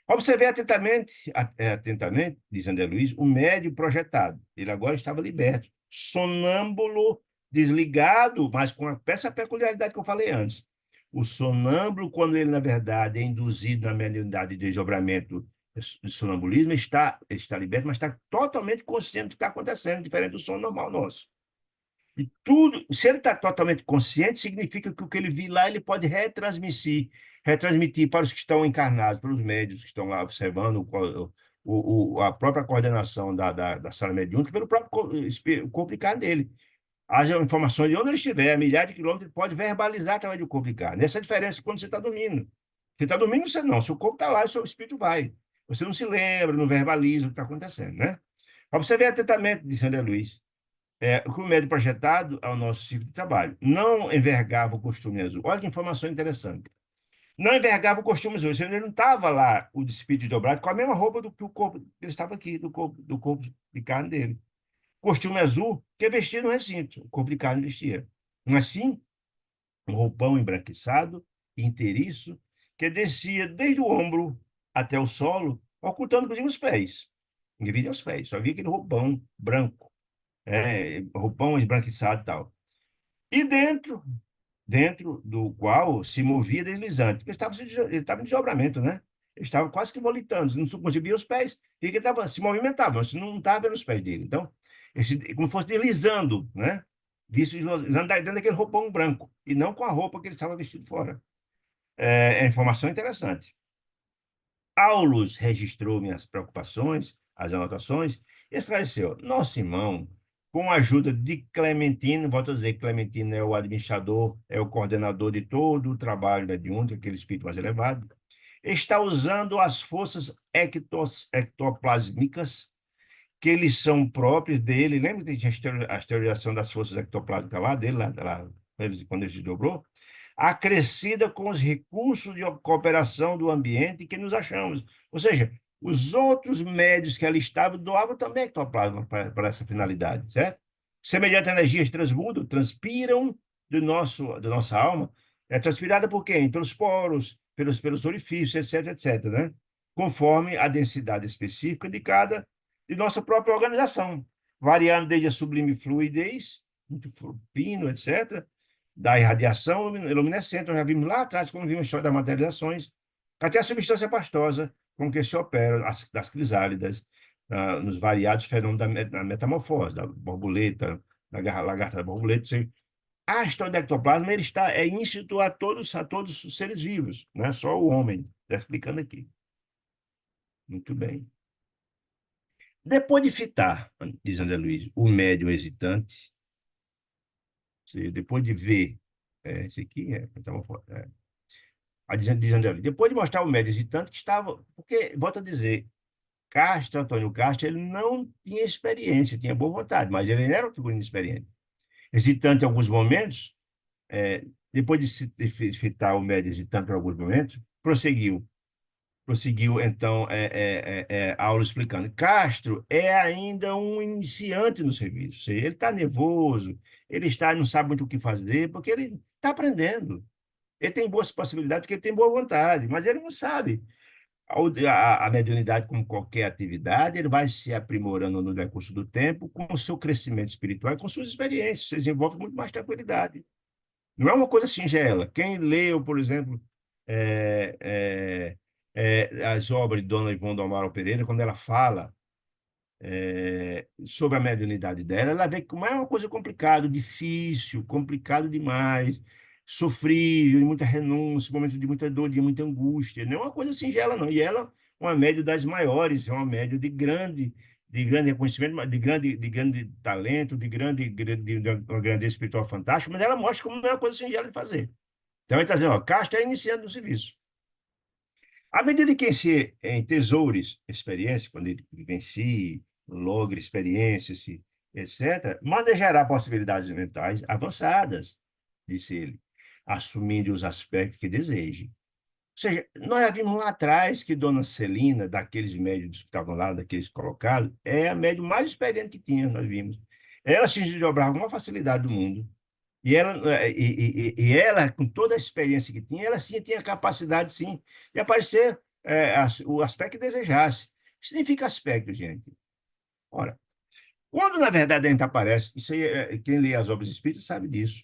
Speaker 1: Observei atentamente, diz André Luiz, o médio projetado. Ele agora estava liberto, sonâmbulo, desligado, mas com essa peculiaridade que eu falei antes. O sonâmbulo, quando ele, na verdade, é induzido na mediunidade de desdobramento de sonambulismo, está liberto, mas está totalmente consciente do que está acontecendo, diferente do sono normal nosso. E tudo, se ele está totalmente consciente, significa que o que ele viu lá, ele pode retransmitir para os que estão encarnados, para os médios que estão lá observando a própria coordenação da sala mediúnica, pelo próprio corpo de carne dele. Haja informações de onde ele estiver, a milhares de quilômetros, ele pode verbalizar através do corpo de carne. Essa é a diferença quando você está dormindo. Você está dormindo, você não. Seu corpo está lá e seu espírito vai. Você não se lembra, não verbaliza o que está acontecendo, né? Observe atentamente, disse André Luiz, o que o médio projetado ao nosso ciclo de trabalho. Não envergava o costume azul. Olha que informação interessante. Não envergava o costume azul. Ele não estava lá, o espírito dobrado, com a mesma roupa do que o corpo. Ele estava aqui, do corpo de carne dele. Costume azul, que é vestido no recinto. O corpo de carne vestia. Mas sim, um roupão embranquiçado, inteiriço, que descia desde o ombro até o solo, ocultando, inclusive, os pés. Ninguém via os pés, só via aquele roupão branco, roupão esbranquiçado e tal. E dentro do qual se movia deslizante, porque ele estava em desdobramento, né? Ele estava quase que volitando, não conseguia ver os pés, e ele estava se movimentava, mas não estava vendo os pés dele. Então, como se fosse deslizando, né? Visto deslizando dentro daquele roupão branco, e não com a roupa que ele estava vestido fora. É informação interessante. Aulus registrou minhas preocupações, as anotações, e esclareceu. Nosso irmão com a ajuda de Clementino, volto a dizer, Clementino é o administrador, é o coordenador de todo o trabalho mediúnico, aquele espírito mais elevado, está usando as forças ectoplásmicas, que eles são próprios dele. Lembra que tinha a exteriorização das forças ectoplásmicas lá dele, quando ele se dobrou? Acrescida com os recursos de cooperação do ambiente que nos achamos. Ou seja, os outros médios que ali estavam doavam também ectoplasma para essa finalidade, certo? Semelhante energias transmudam, transpiram da nossa alma, é transpirada por quem? Pelos poros, pelos orifícios, etc, etc, né? Conforme a densidade específica de nossa própria organização, variando desde a sublime fluidez, muito fino, etc., da irradiação luminescente, nós já vimos lá atrás, quando vimos a história das materializações, até a substância pastosa com que se opera das crisálidas, nos variados fenômenos da metamorfose, da borboleta, da lagarta da borboleta. A história do ectoplasma ele é íncito a todos os seres vivos, não é só o homem. Está explicando aqui. Muito bem. Depois de fitar, diz André Luiz, o médium hesitante, depois de ver, esse aqui diz André Luiz, depois de mostrar o médium hesitante que estava, porque, volto a dizer, Antônio Castro, ele não tinha experiência, tinha boa vontade, mas ele era um figurino inexperiente. Hesitante em alguns momentos, depois de fitar o médium hesitante em alguns momentos, prosseguiu, então, a aula explicando. Castro é ainda um iniciante no serviço. Ele está nervoso, não sabe muito o que fazer, porque ele está aprendendo. Ele tem boas possibilidades, porque ele tem boa vontade, mas ele não sabe. A mediunidade, como qualquer atividade, ele vai se aprimorando no decurso do tempo, com o seu crescimento espiritual e com suas experiências. Você desenvolve muito mais tranquilidade. Não é uma coisa singela. Quem leu, por exemplo, as obras de Dona Ivone do Amaral Pereira, quando ela fala sobre a mediunidade dela, ela vê que como é uma coisa complicada, difícil, complicado demais, sofrível, de muita renúncia, momento de muita dor, de muita angústia. Não é uma coisa singela, não. E ela é uma médium das maiores, é uma médium de grande reconhecimento, de grande talento, de uma grandeza espiritual fantástica, mas ela mostra como não é uma coisa singela de fazer. Então, ele está dizendo, ó, Castro é iniciando o serviço. À medida que se entesoures experiência, quando ele vivencie, logre experiências, etc., manejará possibilidades mentais avançadas, disse ele, assumindo os aspectos que deseje. Ou seja, nós já vimos lá atrás que Dona Celina, daqueles médios que estavam lá, daqueles colocados, é a médium mais experiente que tinha, nós vimos. Ela se desdobrava com uma facilidade do mundo. E ela, com toda a experiência que tinha, ela sim tinha capacidade, sim, de aparecer o aspecto que desejasse. O que significa aspecto, gente? Ora, quando na verdade a gente aparece, isso aí, quem lê as obras espíritas sabe disso.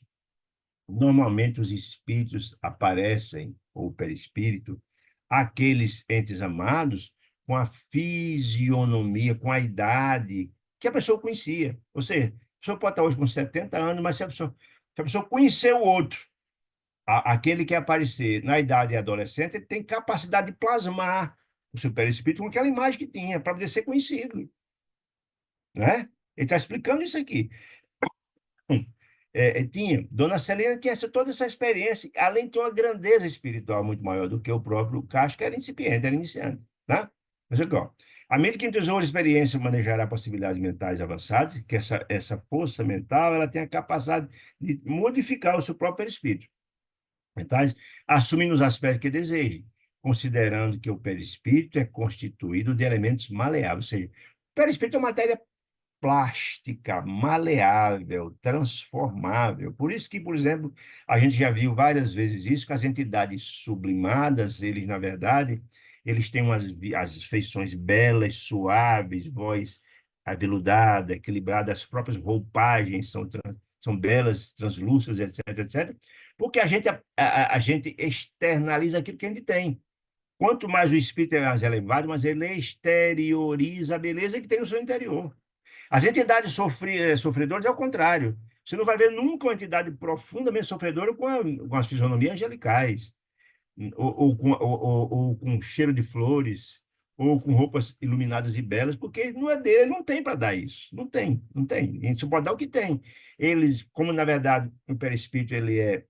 Speaker 1: Normalmente os espíritos aparecem, ou o perispírito, aqueles entes amados, com a fisionomia, com a idade que a pessoa conhecia. Ou seja, a pessoa pode estar hoje com 70 anos, mas se a pessoa conhecer o outro, aquele que aparecer na idade adolescente, ele tem capacidade de plasmar o seu perispírito com aquela imagem que tinha, para poder ser conhecido. Né? Ele está explicando isso aqui. Dona Celina tinha toda essa experiência, além de ter uma grandeza espiritual muito maior do que o próprio Castro, que era incipiente, era iniciante. Tá? Mas, ó, à medida que entesoura a experiência manejará possibilidades mentais avançadas, que essa força mental ela tem a capacidade de modificar o seu próprio perispírito. Mentais, assumindo os aspectos que deseje, considerando que o perispírito é constituído de elementos maleáveis, ou seja, o perispírito é matéria plástica, maleável, transformável. Por isso que, por exemplo, a gente já viu várias vezes isso, que as entidades sublimadas, eles, na verdade, eles têm as feições belas, suaves, voz aveludada, equilibrada, as próprias roupagens são belas, translúcidas, etc, etc, porque a gente externaliza aquilo que a gente tem. Quanto mais o espírito é mais elevado, mais ele exterioriza a beleza que tem no seu interior. As entidades sofredoras é o contrário. Você não vai ver nunca uma entidade profundamente sofredora com as fisionomias angelicais, ou com cheiro de flores, ou com roupas iluminadas e belas, porque não é dele, ele não tem para dar isso. Não tem, não tem. A gente só pode dar o que tem. Eles, como na verdade o perispírito ele é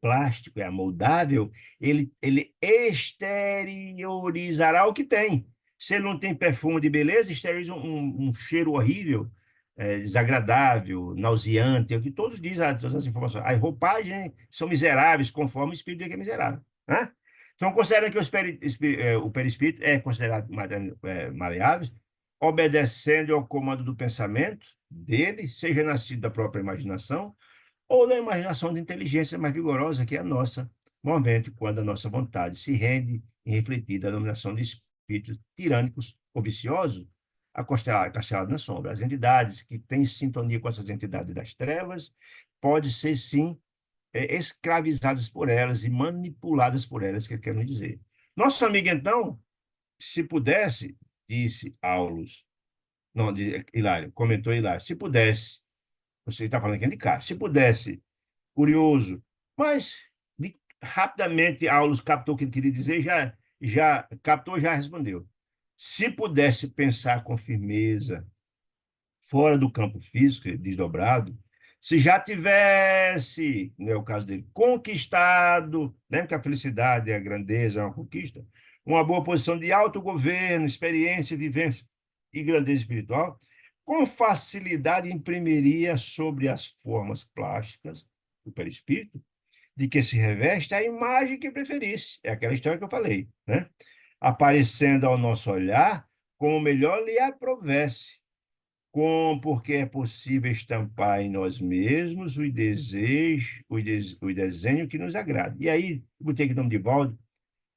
Speaker 1: plástico, é amoldável, ele exteriorizará o que tem. Se ele não tem perfume de beleza, exterioriza um cheiro horrível, desagradável, nauseante, é o que todos dizem, todas as informações. As roupagens são miseráveis, conforme o espírito que é miserável. Né? Então, considera que o perispírito é considerado maleável, obedecendo ao comando do pensamento dele, seja nascido da própria imaginação, ou da imaginação de inteligência mais vigorosa que é a nossa, normalmente quando a nossa vontade se rende em refletir da dominação de espíritos tirânicos ou viciosos, acostelados na sombra. As entidades que têm sintonia com essas entidades das trevas podem ser, sim, escravizadas por elas e manipuladas por elas, que querem dizer. Nosso amigo, então, se pudesse, disse Aulus, não, Hilário, comentou Hilário, se pudesse, você está falando aqui de cá, se pudesse curioso, mas rapidamente Aulus captou o que ele queria dizer, já captou, já respondeu. Se pudesse pensar com firmeza, fora do campo físico, desdobrado, se já tivesse, não é o caso dele, conquistado, lembra que a felicidade e a grandeza é uma conquista, uma boa posição de autogoverno, experiência, vivência e grandeza espiritual, com facilidade imprimiria sobre as formas plásticas do perispírito de que se reveste a imagem que preferisse. É aquela história que eu falei, né? Aparecendo ao nosso olhar como melhor lhe aprovesse, com porque é possível estampar em nós mesmos o desejo, o desenho que nos agrada. E aí, eu botei aqui o nome de Valdo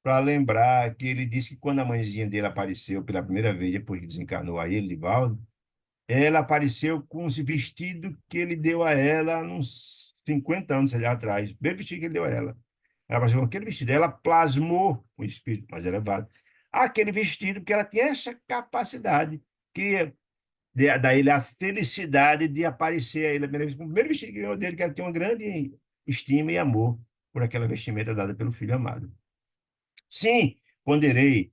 Speaker 1: para lembrar que ele disse que quando a mãezinha dele apareceu pela primeira vez, depois que desencarnou a ele, Divaldo, ela apareceu com esse vestido que ele deu a ela uns 50 anos ali atrás, o mesmo vestido que ele deu a ela. Ela apareceu com aquele vestido, ela plasmou o espírito mais elevado. Aquele vestido, porque ela tinha essa capacidade, que dá a ele a felicidade de aparecer a ele a primeira vez, com o primeiro vestido que ganhou dele, que ela tinha uma grande estima e amor por aquela vestimenta dada pelo filho amado. Sim, ponderei.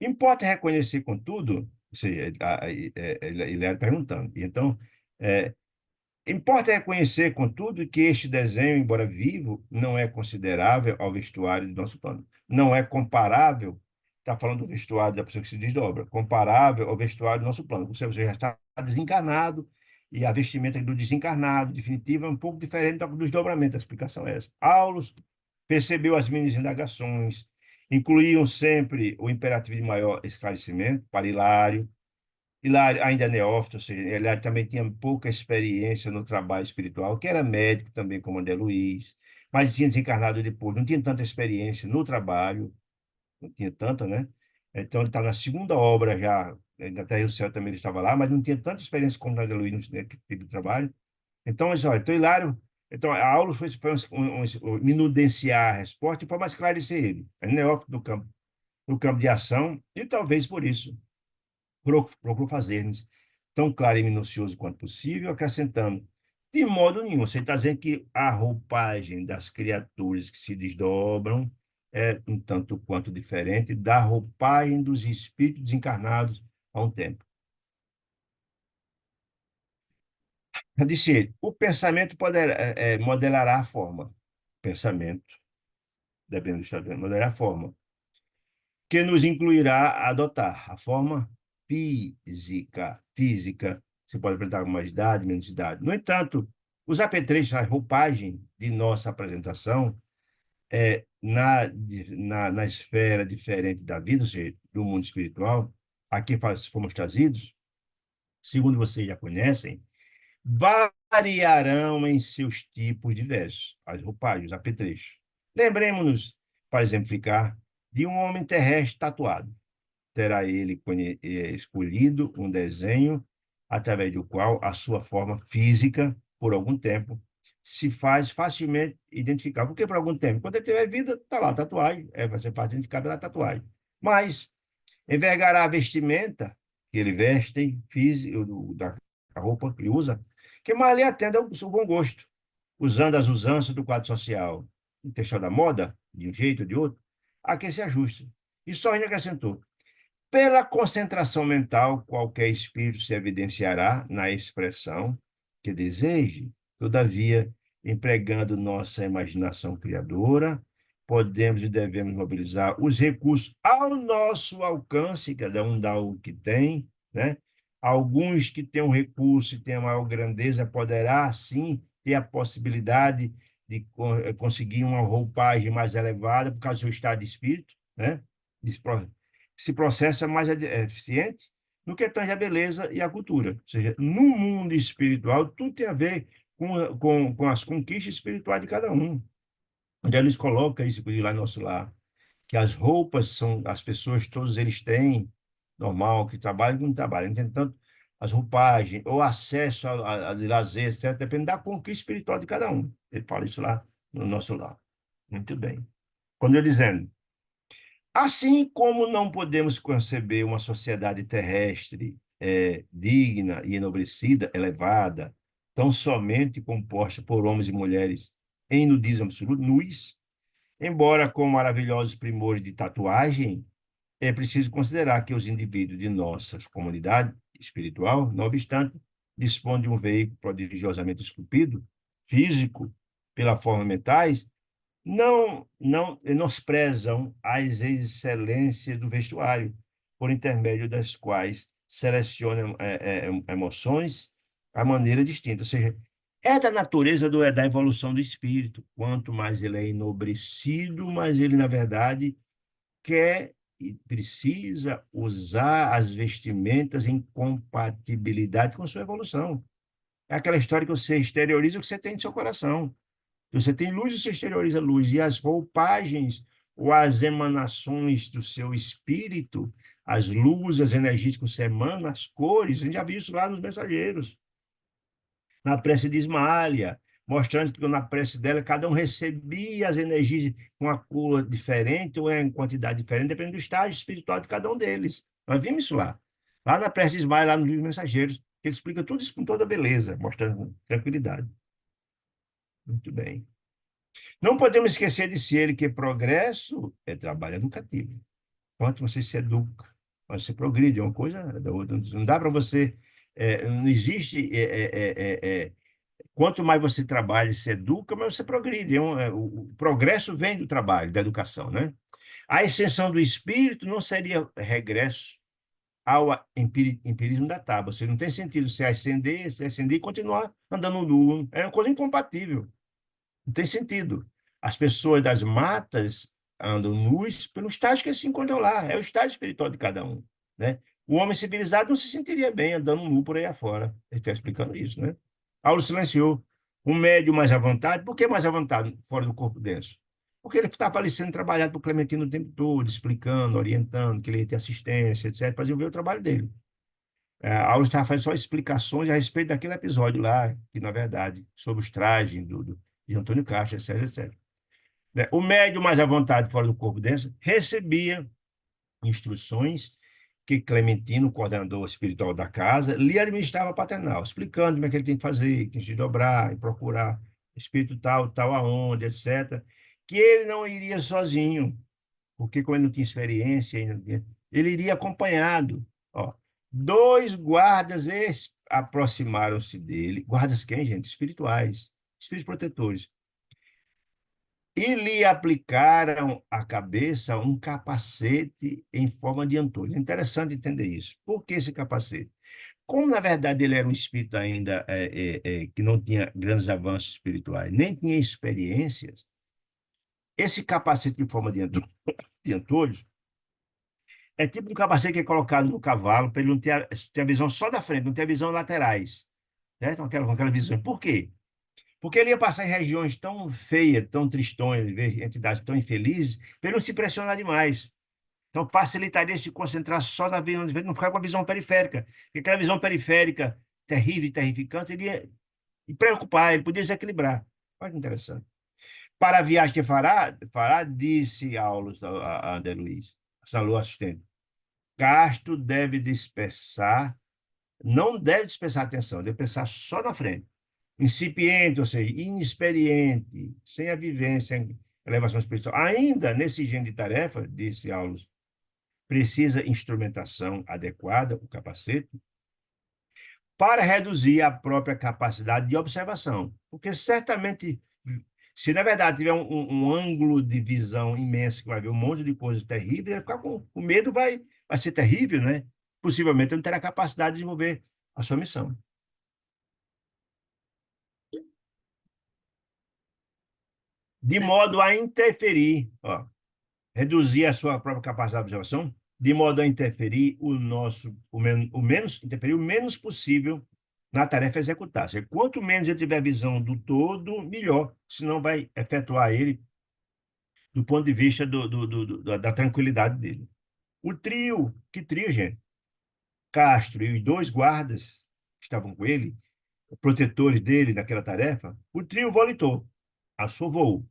Speaker 1: Importa reconhecer, contudo, ele era perguntando. Então, é, importa reconhecer, contudo, que este desenho, embora vivo, não é considerável ao vestuário do nosso plano. Não é comparável, está falando do vestuário da pessoa que se desdobra, comparável ao vestuário do nosso plano. Você já está desencarnado, e a vestimenta do desencarnado, definitiva, é um pouco diferente do desdobramento. A explicação é essa. Aulus percebeu as minhas indagações, incluíam sempre o imperativo de maior esclarecimento para Hilário. Hilário ainda é neófito, ou seja, ele também tinha pouca experiência no trabalho espiritual, que era médico também, como André Luiz, mas tinha desencarnado depois, não tinha tanta experiência no trabalho, não tinha tanta, né? Então, ele está na segunda obra já, na Terra e o Céu também ele estava lá, mas não tinha tanta experiência como André Luiz no tipo de trabalho. Então, olha, então, Hilário, então, a aula foi minudenciar a resposta e foi mais esclarecer ele. É neófito no campo de ação, e talvez por isso procuro fazer-nos tão claro e minucioso quanto possível, acrescentando, de modo nenhum, você está dizendo que a roupagem das criaturas que se desdobram é um tanto quanto diferente da roupagem dos espíritos desencarnados há um tempo. Eu disse, o pensamento modelará a forma. Pensamento, dependendo do estado, modelará a forma, que nos incluirá a adotar a forma física. Você pode apresentar com mais idade, menos idade. No entanto, os apetrechos, a roupagem de nossa apresentação na esfera diferente da vida, ou seja, do mundo espiritual, a que fomos trazidos, segundo vocês já conhecem, variarão em seus tipos diversos, as roupagens, os apetrechos. Lembremos-nos, para exemplificar, de um homem terrestre tatuado. Terá ele escolhido um desenho através do qual a sua forma física, por algum tempo, se faz facilmente identificar. Por que por algum tempo? Quando ele tiver vida, está lá a tatuagem, vai ser fácil identificar pela tatuagem. Mas envergará a vestimenta que ele veste, da a roupa que ele usa, que mais lhe atenda ao seu bom gosto, usando as usanças do quadro social, em questão da moda, de um jeito ou de outro, a que se ajusta. E só ainda acrescentou, Pela concentração mental, qualquer espírito se evidenciará na expressão que deseje. Todavia, empregando nossa imaginação criadora, podemos e devemos mobilizar os recursos ao nosso alcance, cada um dá o que tem, né? Alguns que têm um recurso e têm maior grandeza poderá, sim, ter a possibilidade de conseguir uma roupagem mais elevada por causa do seu estado de espírito, né? Esse processo é mais eficiente no que tange a beleza e a cultura. Ou seja, no mundo espiritual, tudo tem a ver com as conquistas espirituais de cada um. Onde eles colocam isso lá no nosso lar, que as roupas são, as pessoas, todos eles têm, normal, que trabalham e não trabalham. Entretanto, as roupagens, o acesso a de lazer, etc., depende da conquista espiritual de cada um. Ele fala isso lá no nosso lar. Muito bem. Quando ele dizendo, assim como não podemos conceber uma sociedade terrestre digna e enobrecida, elevada, tão somente composta por homens e mulheres em nudismo absoluto, nus, embora com maravilhosos primores de tatuagem, é preciso considerar que os indivíduos de nossa comunidade espiritual, não obstante, dispõem de um veículo prodigiosamente esculpido, físico, pela forma mentais, não menosprezam as excelências do vestuário, por intermédio das quais selecionam emoções a maneira distinta. Ou seja, é da natureza é da evolução do espírito. Quanto mais ele é enobrecido, mais ele, na verdade, quer e precisa usar as vestimentas em compatibilidade com sua evolução. É aquela história que você exterioriza o que você tem no seu coração. Você tem luz, você exterioriza luz. E as roupagens ou as emanações do seu espírito, as luzes, as energias que você emana, as cores, a gente já viu isso lá nos mensageiros. Na prece de Ismaélia, mostrando que na prece dela, cada um recebia as energias com uma cor diferente ou em quantidade diferente, dependendo do estágio espiritual de cada um deles. Nós vimos isso lá. Lá na prece de Ismaélia, lá nos livros mensageiros, ele explica tudo isso com toda beleza, mostrando tranquilidade. Muito bem. Não podemos esquecer de ser que progresso é trabalho educativo. Quanto você se educa, você progride, é uma coisa da outra. Não dá para você. Não existe. Quanto mais você trabalha e se educa, mais você progride. O progresso vem do trabalho, da educação, né? A extensão do espírito não seria regresso ao empirismo da tábua. Você não tem sentido se ascender e continuar andando nu. É uma coisa incompatível. Não tem sentido. As pessoas das matas andam nus pelo estágio que se encontram lá. É o estágio espiritual de cada um, né? O homem civilizado não se sentiria bem andando nu por aí afora. Ele está explicando isso, né? Paulo silenciou. O médio mais à vontade. Por que mais à vontade fora do corpo denso? Porque ele estava ali sendo trabalhado por Clementino o tempo todo, explicando, orientando, que ele ia ter assistência, etc., para desenvolver o trabalho dele. Aula estava fazendo só explicações a respeito daquele episódio lá, que, na verdade, sobre os trajes de Antônio Castro, etc, etc. Né? O médium mais à vontade fora do corpo denso recebia instruções que Clementino, o coordenador espiritual da casa, lhe administrava paternal, explicando como é que ele tem que fazer, que tem que se dobrar e procurar espírito tal, tal aonde, etc. Que ele não iria sozinho, porque como ele não tinha experiência, ele iria acompanhado. Ó, dois guardas aproximaram-se dele, guardas quem, gente? Espirituais, espíritos protetores, e lhe aplicaram à cabeça um capacete em forma de antolho. É interessante entender isso. Por que esse capacete? Como, na verdade, ele era um espírito ainda que não tinha grandes avanços espirituais, nem tinha experiências, esse capacete em forma de antolhos é tipo um capacete que é colocado no cavalo para ele não ter a visão só da frente, não ter a visão laterais, né? Então, com aquela visão. Por quê? Porque ele ia passar em regiões tão feias, tão tristonhas, ver entidades tão infelizes, para ele não se pressionar demais. Então, facilitaria se concentrar só na visão, não ficar com a visão periférica. Porque aquela visão periférica terrível e terrificante, ele ia preocupar, ele podia desequilibrar. Olha que interessante. Para a viagem que fará disse Aulos a André Luiz, Salou assistente. Castro deve dispersar, não deve dispersar atenção, deve pensar só na frente. Incipiente, ou seja, inexperiente, sem a vivência em elevação espiritual. Ainda nesse gênero de tarefa, disse Aulos, precisa instrumentação adequada, o capacete, para reduzir a própria capacidade de observação. Porque certamente, se na verdade tiver um ângulo de visão imenso, que vai ver um monte de coisas terríveis, ele vai ficar com o medo, vai ser terrível, né? Possivelmente ele não terá capacidade de desenvolver a sua missão. De modo a interferir, ó, reduzir a sua própria capacidade de observação, de modo a interferir interferir o menos possível na tarefa a executar. Seja, quanto menos ele tiver visão do todo, melhor, senão vai efetuar ele do ponto de vista da tranquilidade dele. O trio, que trio, gente? Castro e os dois guardas que estavam com ele, protetores dele naquela tarefa, o trio volitou, assovou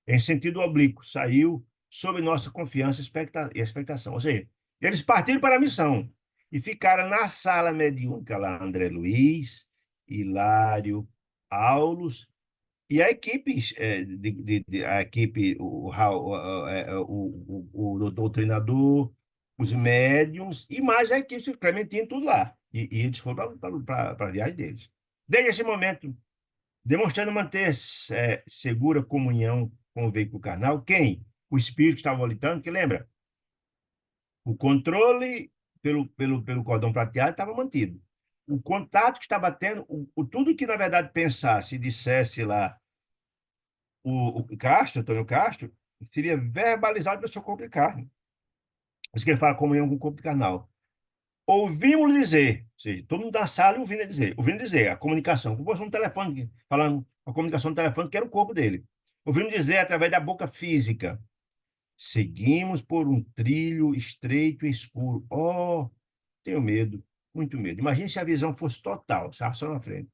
Speaker 1: em sentido oblíquo, saiu sob nossa confiança e expectação. Ou seja, eles partiram para a missão e ficaram na sala mediúnica lá, André Luiz, Hilário, Aulos e a equipe, a equipe, o doutrinador, os médiums e mais a equipe Clementino, tudo lá. E eles foram para a viagem deles. Desde esse momento, demonstrando manter segura comunhão com o veículo carnal. Quem? O espírito que estava volitando, que lembra? O controle pelo cordão prateado estava mantido. O contato que estava tendo, tudo que, na verdade, pensasse e dissesse lá o Castro, Antônio Castro, seria verbalizado pelo seu corpo de carne. Por isso que ele fala comunhão com o corpo de carnal. Ouvimos dizer, ou seja, todo mundo da sala ouvindo dizer, a comunicação, como fosse um telefone, falando, a comunicação do telefone, que era o corpo dele. Ouvimos dizer através da boca física, seguimos por um trilho estreito e escuro. Oh, tenho medo, muito medo. Imagine se a visão fosse total, só na frente.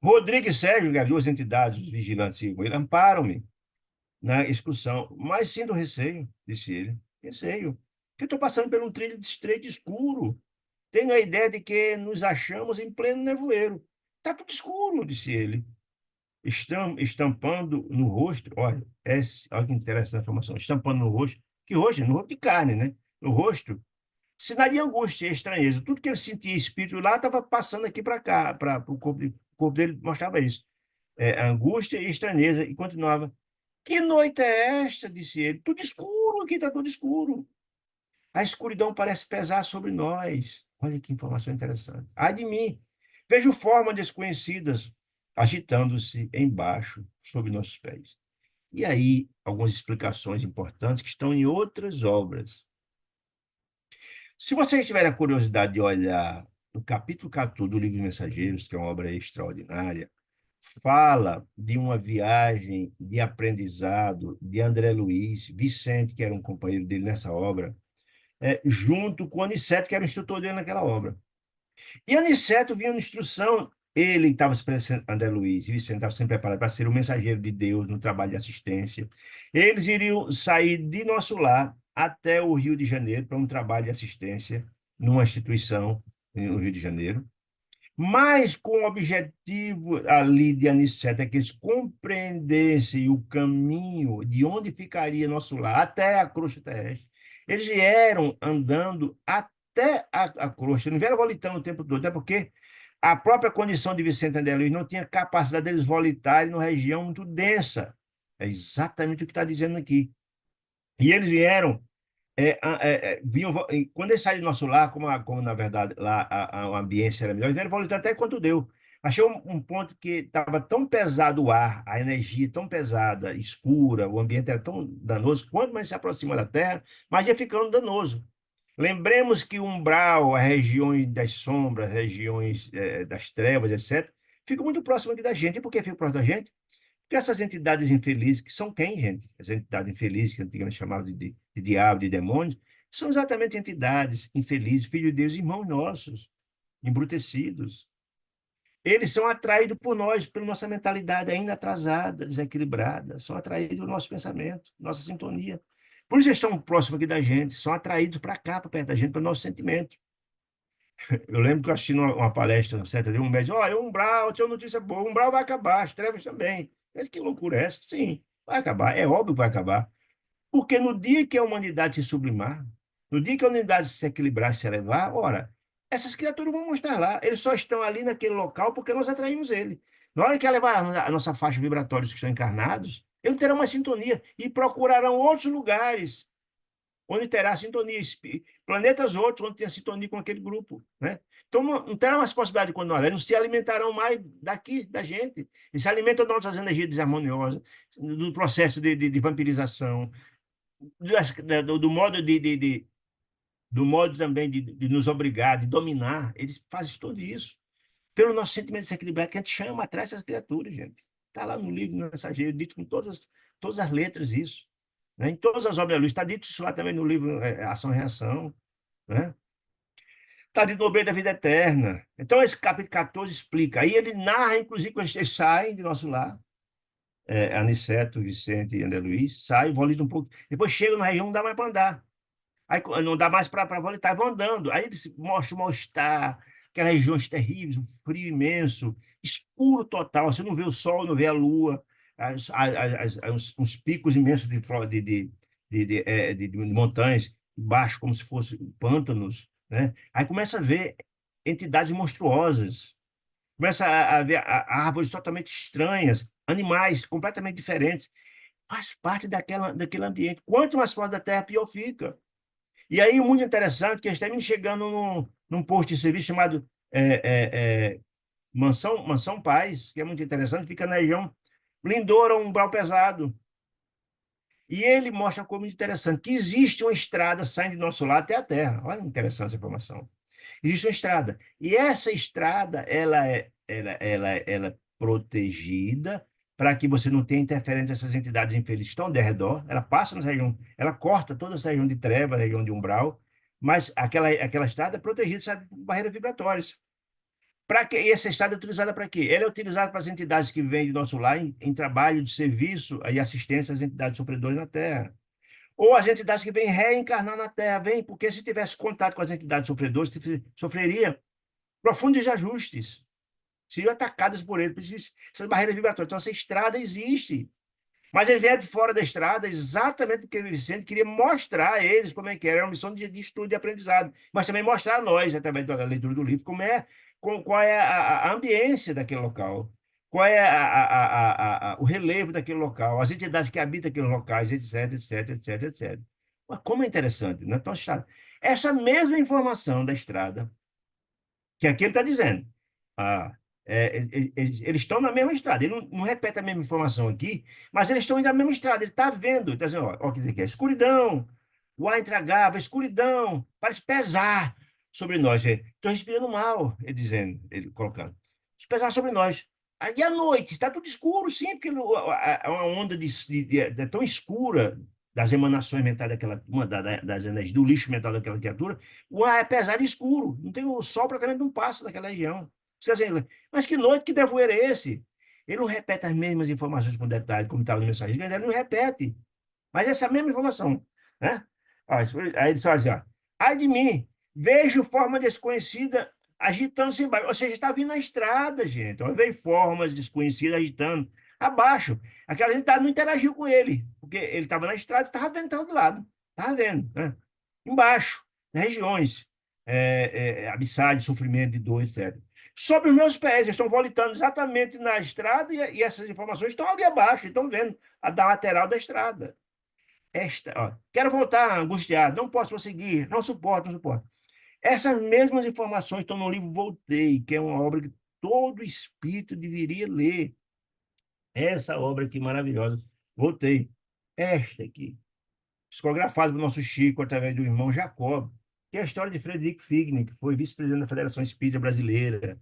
Speaker 1: Rodrigo e Sérgio, que as duas entidades vigilantes com ele, amparam-me na excursão, mas sinto receio, disse ele. Receio, que estou passando por um trilho estreito e escuro. Tenho a ideia de que nos achamos em pleno nevoeiro. Está tudo escuro, disse ele. Estampando no rosto, olha que interessante a informação, estampando no rosto, que rosto? No rosto de carne, né? No rosto, sinal de angústia e estranheza. Tudo que ele sentia espírito lá estava passando aqui para cá, para o corpo dele mostrava isso. Angústia e estranheza, e continuava. Que noite é esta? Disse ele. Tudo escuro, aqui está tudo escuro. A escuridão parece pesar sobre nós. Olha que informação interessante. Ai de mim. Vejo formas desconhecidas agitando-se embaixo, sob nossos pés. E aí, algumas explicações importantes que estão em outras obras. Se vocês tiverem a curiosidade de olhar no capítulo 14 do Livro dos Mensageiros, que é uma obra extraordinária, fala de uma viagem de aprendizado de André Luiz, Vicente, que era um companheiro dele nessa obra, junto com Aniceto, que era o instrutor dele naquela obra. E Aniceto vinha uma instrução, ele estava se preparando, André Luiz e Vicente estavam sempre preparados para ser o mensageiro de Deus no trabalho de assistência. Eles iriam sair de nosso lar até o Rio de Janeiro para um trabalho de assistência numa instituição no Rio de Janeiro. Mas com o objetivo ali de Aniceto é que eles compreendessem o caminho de onde ficaria nosso lar até a crosta terrestre. Eles vieram andando até a crosta, não vieram volitando o tempo todo, até porque a própria condição de Vicente André Luiz não tinha capacidade deles volitarem numa região muito densa. É exatamente o que está dizendo aqui. E eles vieram quando eles saíram do nosso lar, como na verdade lá a ambiência era melhor, eles vieram voltar até quanto deu. Achei um ponto que estava tão pesado o ar, a energia tão pesada, escura, o ambiente era tão danoso, quanto mais se aproxima da Terra, mais ia ficando danoso. Lembremos que o umbral, as regiões das sombras, regiões das trevas, etc., fica muito próximo aqui da gente. E por que fica próximo da gente? Porque essas entidades infelizes, que são quem, gente? As entidades infelizes, que antigamente chamavam de diabo, de demônios, são exatamente entidades infelizes, filhos de Deus, irmãos nossos, embrutecidos. Eles são atraídos por nós, pela nossa mentalidade ainda atrasada, desequilibrada, são atraídos pelo nosso pensamento, nossa sintonia. Por isso eles estão próximos aqui da gente, são atraídos para cá, para perto da gente, para o nosso sentimento. Eu lembro que eu assisti uma palestra, certa de um médico, olha, o umbral, tem uma notícia boa, o umbral vai acabar, as trevas também. Mas que loucura é essa? Sim, vai acabar, é óbvio que vai acabar. Porque no dia que a humanidade se sublimar, No dia que a unidade se equilibrar, se elevar, ora, essas criaturas vão estar lá. Eles só estão ali naquele local porque nós atraímos ele. Na hora que elevar a nossa faixa vibratória, os que estão encarnados, eles terão uma sintonia e procurarão outros lugares onde terá sintonia, planetas outros onde tem sintonia com aquele grupo, né? Então não terá mais possibilidade de continuar. Eles não se alimentarão mais daqui, da gente. Eles se alimentam das nossas energias desarmoniosas, do processo de vampirização, do modo do modo também de nos obrigar, de dominar. Eles fazem tudo isso pelo nosso sentimento desequilibrado, que a gente chama atrás essas criaturas, gente. Está lá no livro no Mensageiro, dito com todas as letras isso. Né? Em todas as obras da luz, está dito isso lá também no livro Ação e Reação. Né? Está dito no Obreiro da Vida Eterna. Então, esse capítulo 14 explica. Aí ele narra, inclusive, quando eles saem de nosso lar, Aniceto, Vicente e André Luiz, saem, valorizam um pouco. Depois chegam na região, não dá mais para andar. Aí não dá mais para voltar, vão andando. Aí eles mostram o mal-estar, aquelas regiões terríveis, um frio imenso, escuro total. Você não vê o sol, não vê a lua, uns picos imensos de montanhas, baixo, como se fossem pântanos. Né? Aí começa a ver entidades monstruosas, começa a ver árvores totalmente estranhas, animais completamente diferentes. Faz parte daquele ambiente. Quanto mais fora da Terra, pior fica. E aí, muito interessante, que eles terminam chegando num posto de serviço chamado Mansão Paz, que é muito interessante, fica na região Lindora, Umbral Pesado. E ele mostra como interessante que existe uma estrada saindo do nosso lado até a Terra. Olha que interessante essa informação. Existe uma estrada. E essa estrada, ela é protegida para que você não tenha interferência dessas entidades infelizes que estão ao redor. Ela passa nessa região, ela corta toda essa região de treva, região de umbral, mas aquela estrada é protegida, sabe, por barreiras vibratórias. Para que e essa estrada é utilizada para quê? Ela é utilizada para as entidades que vêm de nosso lar em trabalho de serviço e assistência às entidades sofredoras na Terra. Ou as entidades que vêm reencarnar na Terra, vêm, porque se tivesse contato com as entidades sofredoras, sofreria profundos desajustes, seriam atacadas por ele, essas barreiras vibratórias. Então, essa estrada existe. Mas ele veio de fora da estrada exatamente porque o Vicente queria mostrar a eles como é que era uma missão de estudo e aprendizado, mas também mostrar a nós, através da leitura do livro, qual é a ambiência daquele local, qual é o relevo daquele local, as entidades que habitam aqueles locais, etc, etc, etc, etc. Mas como é interessante, né? Então, essa mesma informação da estrada que aqui ele está dizendo. Ah, eles estão na mesma estrada. Ele não repete a mesma informação aqui, mas eles estão indo na mesma estrada. Ele está vendo, ele está dizendo, ó, quer dizer que é escuridão, o ar intragável, escuridão, parece pesar sobre nós. Estou respirando mal, ele dizendo, ele colocando. Pesar sobre nós. Aí à noite, está tudo escuro, sim, porque uma onda tão escura das emanações mentais daquela, das energias, do lixo mental daquela criatura, o ar é pesado e escuro. Não tem o sol praticamente não passa naquela região. Você assim, mas que noite, que nevoeiro é esse? Ele não repete as mesmas informações com detalhe, como estava no mensagem, ele não repete. Mas essa mesma informação, né? Aí ele só diz, ó, ai de mim, vejo forma desconhecida agitando-se embaixo. Ou seja, está vindo na estrada, gente. Ó, veio formas desconhecidas agitando abaixo. Aquela gente não interagiu com ele, porque ele estava na estrada e estava vendo do lado. Estava vendo, né? Embaixo, nas regiões abissais, de sofrimento, de dor, etc. Sobre os meus pés, eles estão voltando exatamente na estrada e essas informações estão ali abaixo, estão vendo a da lateral da estrada. Quero voltar angustiado, não posso prosseguir, não suporto, não suporto. Essas mesmas informações estão no livro Voltei, que é uma obra que todo espírito deveria ler. Essa obra aqui maravilhosa. Voltei. Esta aqui, psicografada pelo nosso Chico através do irmão Jacob, que é a história de Frederico Figner, que foi vice-presidente da Federação Espírita Brasileira.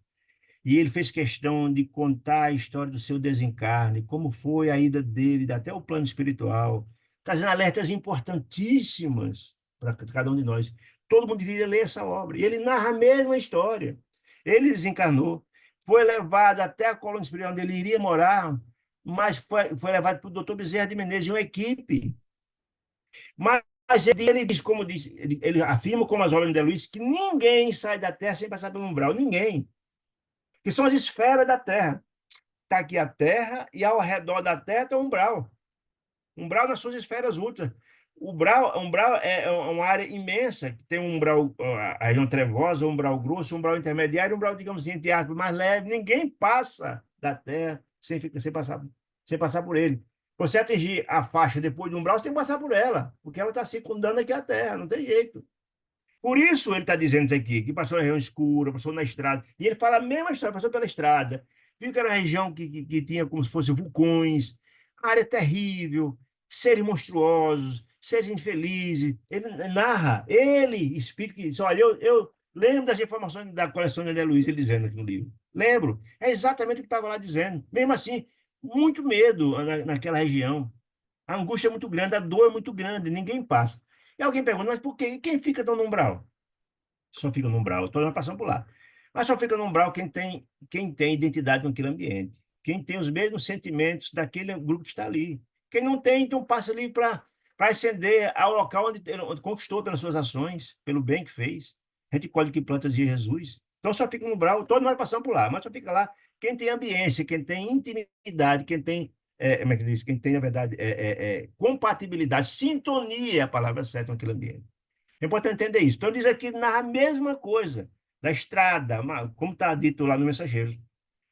Speaker 1: E ele fez questão de contar a história do seu desencarne, como foi a ida dele até o plano espiritual, trazendo alertas importantíssimas para cada um de nós. Todo mundo deveria ler essa obra. E ele narra a mesma história. Ele desencarnou, foi levado até a colônia espiritual onde ele iria morar, mas foi levado para o doutor Bezerra de Menezes, de uma equipe. Mas ele diz, como diz, ele afirma, como as obras de Luiz, que ninguém sai da Terra sem passar pelo umbral. Ninguém. Que são as esferas da Terra. Está aqui a Terra e ao redor da Terra está o umbral. Umbral nas suas esferas últimas. umbral é uma área imensa, que tem um umbral, a região trevosa, um umbral grosso, um umbral intermediário, um umbral, digamos assim, entre aspas, mais leve. Ninguém passa da Terra sem passar por ele. Você atingir a faixa depois do umbral, você tem que passar por ela, porque ela está circundando aqui a Terra, não tem jeito. Por isso ele está dizendo isso aqui, que passou na região escura, passou na estrada. E ele fala a mesma história, passou pela estrada. Viu que era uma região que tinha como se fossem vulcões, área terrível, seres monstruosos, seres infelizes. Ele narra, ele, espírito que diz, olha, eu lembro das informações da coleção de André Luiz, ele dizendo aqui no livro. Lembro, é exatamente o que estava lá dizendo. Mesmo assim, muito medo naquela região. A angústia é muito grande, a dor é muito grande, ninguém passa. E alguém pergunta, mas por quê? E quem fica tão no umbral? Só fica no umbral, todos nós passamos por lá. Mas só fica no umbral quem tem identidade com aquele ambiente, quem tem os mesmos sentimentos daquele grupo que está ali. Quem não tem, então passa ali para ascender ao local onde conquistou pelas suas ações, pelo bem que fez. A gente colhe que plantas de Jesus. Então só fica no umbral, todos nós passamos por lá, mas só fica lá quem tem ambiência, quem tem intimidade, quem tem, como é que diz? Quem tem, na verdade, compatibilidade, sintonia, é a palavra certa com aquele ambiente. É importante entender isso. Então, diz aqui na mesma coisa, da estrada, como está dito lá no Mensageiro,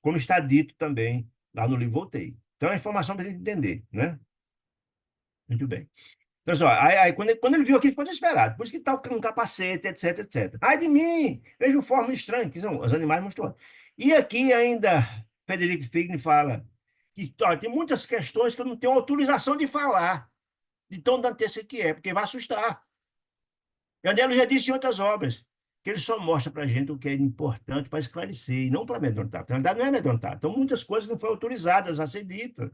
Speaker 1: como está dito também lá no livro Voltei. Então, é informação para a gente entender, né? Muito bem. Então, só, aí quando ele viu aquilo, ele ficou desesperado. Por isso que está com um capacete, etc, etc. Ai de mim! Vejo forma estranha, que são os animais monstruosos. E aqui ainda, Frederico Figner fala que ó, tem muitas questões que eu não tenho autorização de falar, de tão dantesca que é, porque vai assustar. E André já disse em outras obras que ele só mostra para a gente o que é importante para esclarecer e não para amedrontar. Na verdade, não é amedrontar. Então, muitas coisas não foram autorizadas a ser ditas.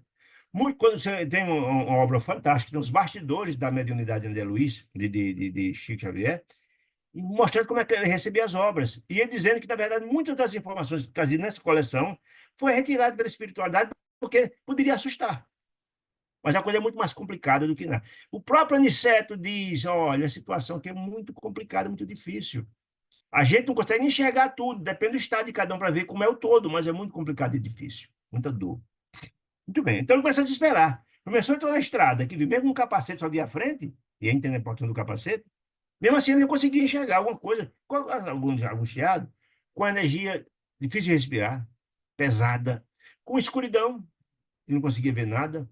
Speaker 1: Muito, quando você tem uma obra fantástica, tem os bastidores da mediunidade de André Luiz, de Chico Xavier, e mostrando como é que ele recebia as obras. E ele dizendo que, na verdade, muitas das informações trazidas nessa coleção foi retirada pela espiritualidade porque poderia assustar. Mas a coisa é muito mais complicada do que nada. O próprio Aniceto diz: olha, a situação aqui é muito complicada, muito difícil. A gente não consegue enxergar tudo, depende do estado de cada um para ver como é o todo, mas é muito complicado e difícil. Muita dor. Muito bem. Então ele começou a desesperar. Começou a entrar na estrada, que mesmo com o capacete só via à frente, e aí entende a importância do capacete, mesmo assim ele não conseguia enxergar alguma coisa, angustiado, com a energia difícil de respirar, pesada, com escuridão, ele não conseguia ver nada,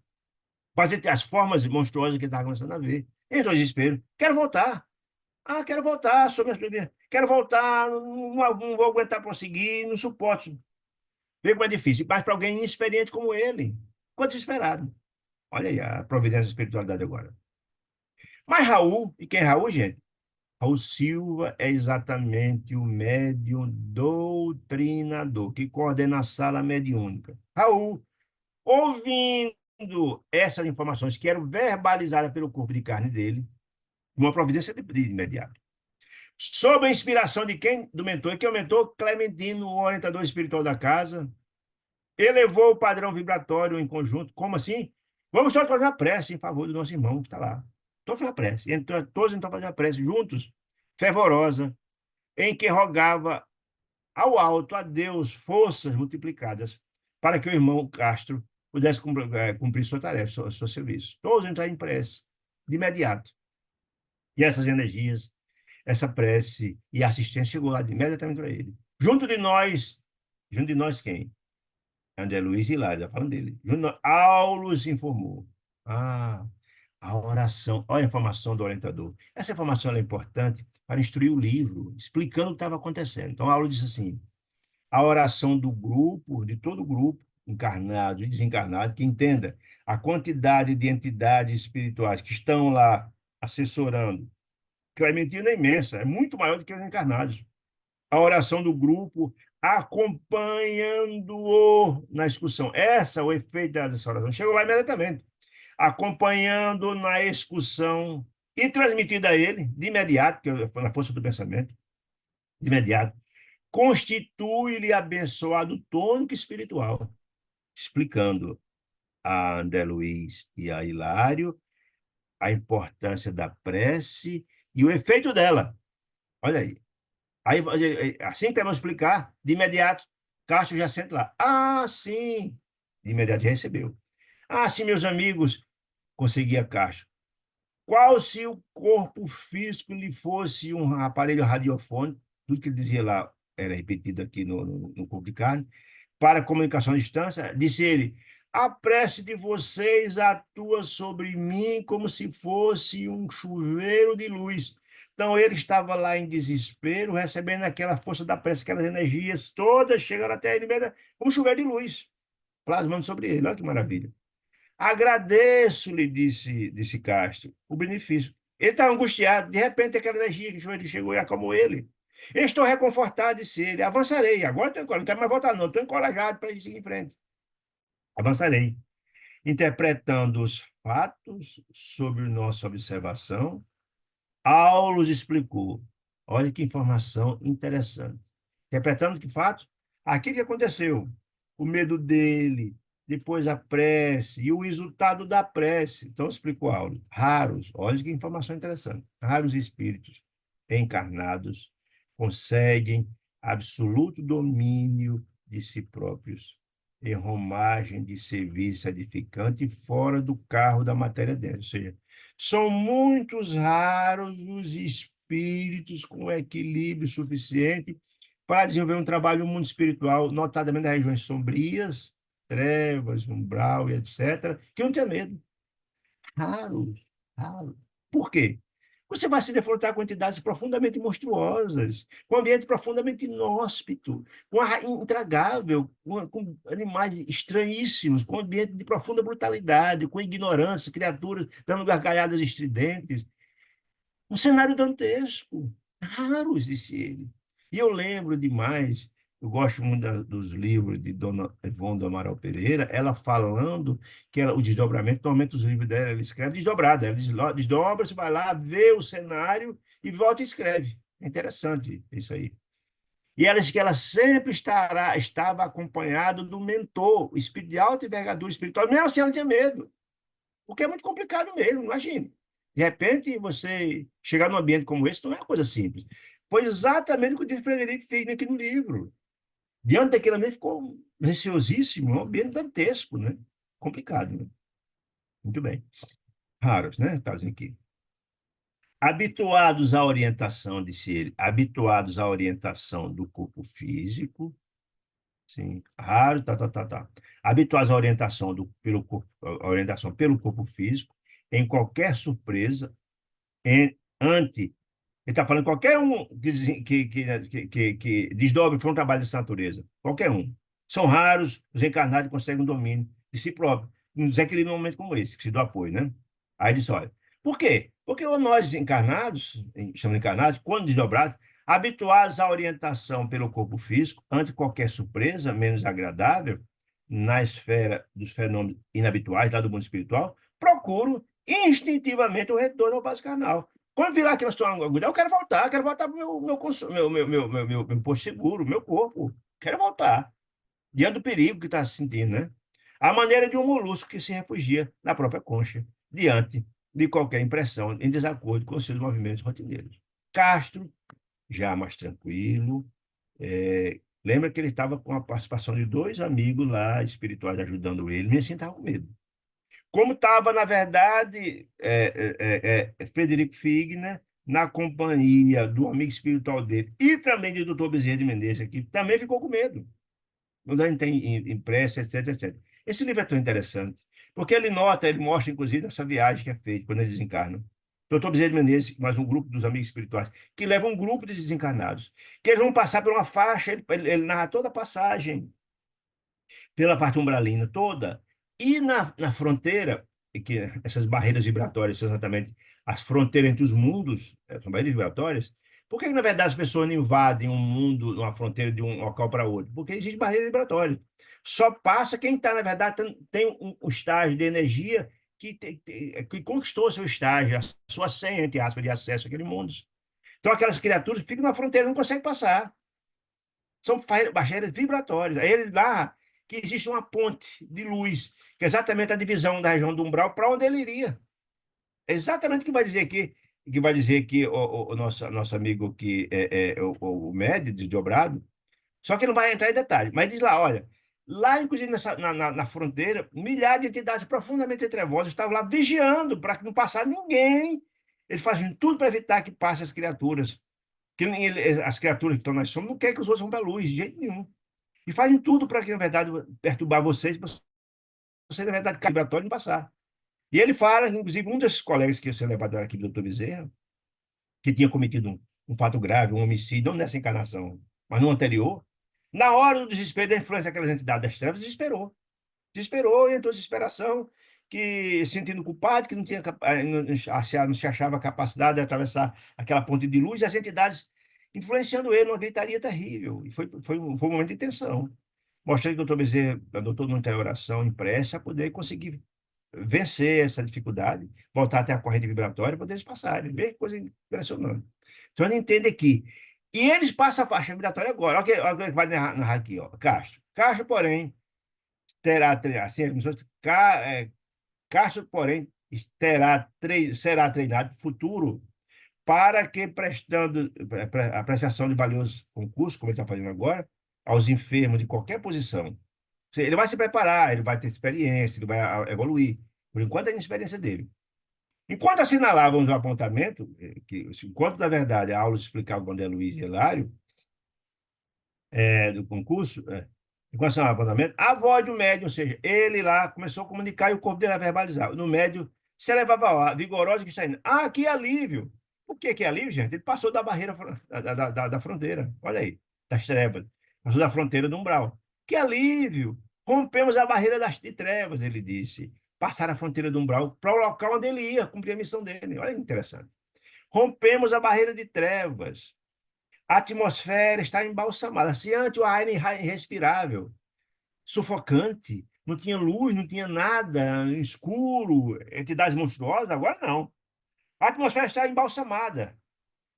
Speaker 1: quase as formas monstruosas que ele estava começando a ver. Entrou em desespero. Quero voltar. Ah, quero voltar, sou minha... quero voltar, não vou aguentar prosseguir, não suporto. Vê como é difícil. Mas para alguém inexperiente como ele, ficou desesperado. Olha aí a providência da espiritualidade agora. Mas Raul, e quem é Raul, gente? Raul Silva é exatamente o médium doutrinador que coordena a sala mediúnica. Raul, ouvindo essas informações que eram verbalizadas pelo corpo de carne dele, uma providência de imediato. Sob a inspiração de quem? Do mentor. Quem é o mentor? Clementino, o orientador espiritual da casa, elevou o padrão vibratório em conjunto. Como assim? Vamos todos fazer uma prece em favor do nosso irmão que está lá. Todos fazendo a prece. Todos então fazendo a prece juntos, fervorosa, em que rogava ao alto a Deus forças multiplicadas para que o irmão Castro pudesse cumprir sua tarefa, seu serviço. Todos entraram em prece, de imediato. E essas energias, essa prece e assistência chegou lá imediatamente para ele. Junto de nós quem? André Luiz e Hilário, falando dele. Aulos informou. Ah, a oração. Olha a informação do orientador. Essa informação é importante para instruir o livro, explicando o que estava acontecendo. Então, a aula disse assim: a oração do grupo, de todo o grupo, encarnado e desencarnado, que entenda a quantidade de entidades espirituais que estão lá assessorando. Clementina é imensa, é muito maior do que os encarnados. A oração do grupo, acompanhando-o na excursão. Essa é o efeito dessa oração. Chegou lá imediatamente. Acompanhando na excursão e transmitida a ele, de imediato, que foi na força do pensamento, de imediato, constitui-lhe abençoado tônico espiritual, explicando a André Luiz e a Hilário a importância da prece e o efeito dela. Olha aí. Aí, assim que vamos explicar, de imediato, Castro já senta lá. Ah, sim. De imediato já recebeu. Ah, sim, meus amigos, conseguia Castro. Qual se o corpo físico lhe fosse um aparelho radiofônico, tudo que ele dizia lá era repetido aqui no corpo de carne, para comunicação à distância, disse ele: a prece de vocês atua sobre mim como se fosse um chuveiro de luz. Então ele estava lá em desespero, recebendo aquela força da prece, aquelas energias todas, chegando até ele mesmo, como chuveiro de luz, plasmando sobre ele. Olha que maravilha. Agradeço-lhe, disse Castro, o benefício. Ele estava angustiado, de repente aquela energia que o chuveiro chegou e acalmou ele. Estou reconfortado, disse ele. Avançarei. Agora estou encorajado, não quero mais voltar, não. Estou encorajado para ir seguir em frente. Avançarei. Interpretando os fatos sob nossa observação, Aulus explicou. Olha que informação interessante. Interpretando que fato? Aquilo que aconteceu. O medo dele, depois a prece e o resultado da prece. Então, explicou Aulus. Raros, olha que informação interessante. Raros espíritos encarnados conseguem absoluto domínio de si próprios em romagem de serviço edificante fora do carro da matéria densa. Ou seja, são muitos raros os espíritos com equilíbrio suficiente para desenvolver um trabalho no mundo espiritual, notadamente nas regiões sombrias, trevas, umbral e etc., que não tem medo. Raros, raros. Por quê? Você vai se defrontar com entidades profundamente monstruosas, com um ambiente profundamente inóspito, com ar intragável, com animais estranhíssimos, com um ambiente de profunda brutalidade, com ignorância, criaturas dando gargalhadas estridentes. Um cenário dantesco. Raros, disse ele. E eu lembro demais, eu gosto muito dos livros de Dona Ivone do Amaral Pereira, ela falando que o desdobramento, normalmente os livros dela, ela escreve desdobrado, ela desdobra, você vai lá, vê o cenário e volta e escreve. É interessante isso aí. E ela disse que ela sempre estava acompanhado do mentor, o espírito de alta envergadura espiritual, mesmo assim ela tinha medo. Porque é muito complicado mesmo, imagine. De repente, você chegar num ambiente como esse não é uma coisa simples. Foi exatamente o que disse Frederico Figner aqui no livro. Diante daquele ambiente ficou receosíssimo, um ambiente dantesco, né? Complicado, né? Muito bem. Raros, né? Está dizendo aqui. Habituados à orientação, disse ele, habituados à orientação do corpo físico, sim, raro, tá. Habituados à orientação pelo corpo, à orientação pelo corpo físico, em qualquer surpresa, ante. Ele está falando qualquer um que desdobre para um trabalho dessa natureza. Qualquer um. São raros os encarnados que conseguem um domínio de si próprio. Um desequilíbrio num momento como esse, que se dá apoio, né? Aí ele diz, olha, por quê? Porque nós encarnados, chamamos de encarnados, quando desdobrados, habituados à orientação pelo corpo físico, ante qualquer surpresa menos agradável, na esfera dos fenômenos inabituais lá do mundo espiritual, procuram instintivamente o retorno ao base carnal. Quando virar aquela situação aguda, eu quero voltar para o meu posto seguro, meu corpo. Quero voltar, diante do perigo que está sentindo, né? A maneira de um molusco que se refugia na própria concha, diante de qualquer impressão em desacordo com os seus movimentos rotineiros. Castro, já mais tranquilo, lembra que ele estava com a participação de dois amigos lá, espirituais, ajudando ele, mesmo assim estava com medo. Como estava, na verdade, Frederico Figner, na companhia do amigo espiritual dele e também do doutor Bezerra de Menezes, que também ficou com medo. Quando a gente tem impresso, etc, etc. Esse livro é tão interessante, porque ele nota, ele mostra, inclusive, essa viagem que é feita quando eles desencarnam. Doutor Bezerra de Menezes, mais um grupo dos amigos espirituais, que leva um grupo de desencarnados, que eles vão passar por uma faixa, ele narra toda a passagem pela parte umbralina toda, e na fronteira, e que essas barreiras vibratórias são exatamente as fronteiras entre os mundos, são barreiras vibratórias. Por que, na verdade, as pessoas não invadem um mundo, uma fronteira de um local para outro? Porque existe barreira vibratória. Só passa quem está, na verdade, tem um estágio de energia que conquistou seu estágio, a sua senha, entre aspas, de acesso àquele mundo. Então, aquelas criaturas ficam na fronteira, não conseguem passar. São barreiras vibratórias. Aí ele lá que existe uma ponte de luz, que é exatamente a divisão da região do umbral para onde ele iria. É exatamente o que vai dizer aqui, o nosso amigo que o médio desdobrado, só que não vai entrar em detalhe, mas diz lá, olha, Lá, inclusive, na fronteira, milhares de entidades profundamente trevosas estavam lá vigiando para que não passasse ninguém. Eles faziam tudo para evitar que passe as criaturas. As criaturas que estão nas sombras não querem que os outros vão para a luz, de jeito nenhum. E fazem tudo para que, na verdade, perturbar vocês, para vocês, na verdade, cair vibratório e não passar. E ele fala, inclusive, um desses colegas que ia ser levado aqui do doutor Bezerra, que tinha cometido um fato grave, um homicídio, não nessa encarnação, mas no anterior, na hora do desespero da influência daquelas entidades das trevas, desesperou. Desesperou, entrou em desesperação, que sentindo culpado, que não tinha, não se achava capacidade de atravessar aquela ponte de luz, e as entidades influenciando ele numa gritaria terrível. E foi um momento de tensão. Mostrei que o doutor Bezerra adotou muita oração impressa para poder conseguir vencer essa dificuldade, voltar até a corrente vibratória para eles passarem. Bem coisa impressionante. Então, ele entende aqui. E eles passam a faixa vibratória agora. Olha o que vai narrar aqui. Ó. Castro. Castro, porém, terá, assim, Castro, porém, será treinado no futuro para que, prestando a prestação de valiosos concursos, como ele está fazendo agora, aos enfermos de qualquer posição. Ele vai se preparar, ele vai ter experiência, ele vai evoluir. Por enquanto, é a experiência dele. Enquanto assinalávamos o apontamento, enquanto, na verdade, a aula explicava o André Luiz e Hilário, do concurso, enquanto assinalava o apontamento, a voz do médium, ou seja, ele lá começou a comunicar e o corpo dele a verbalizar. No médium, se elevava a vigorosa que está indo. Ah, que alívio! Por que alívio, gente? Ele passou da barreira da fronteira, olha aí, das trevas. Passou da fronteira do umbral. Que alívio! Rompemos a barreira de trevas, ele disse. Passar a fronteira do umbral para o local onde ele ia cumprir a missão dele. Olha que interessante. Rompemos a barreira de trevas. A atmosfera está embalsamada. Se antes o ar era irrespirável, sufocante, não tinha luz, não tinha nada, escuro, entidades monstruosas, agora não. A atmosfera está embalsamada,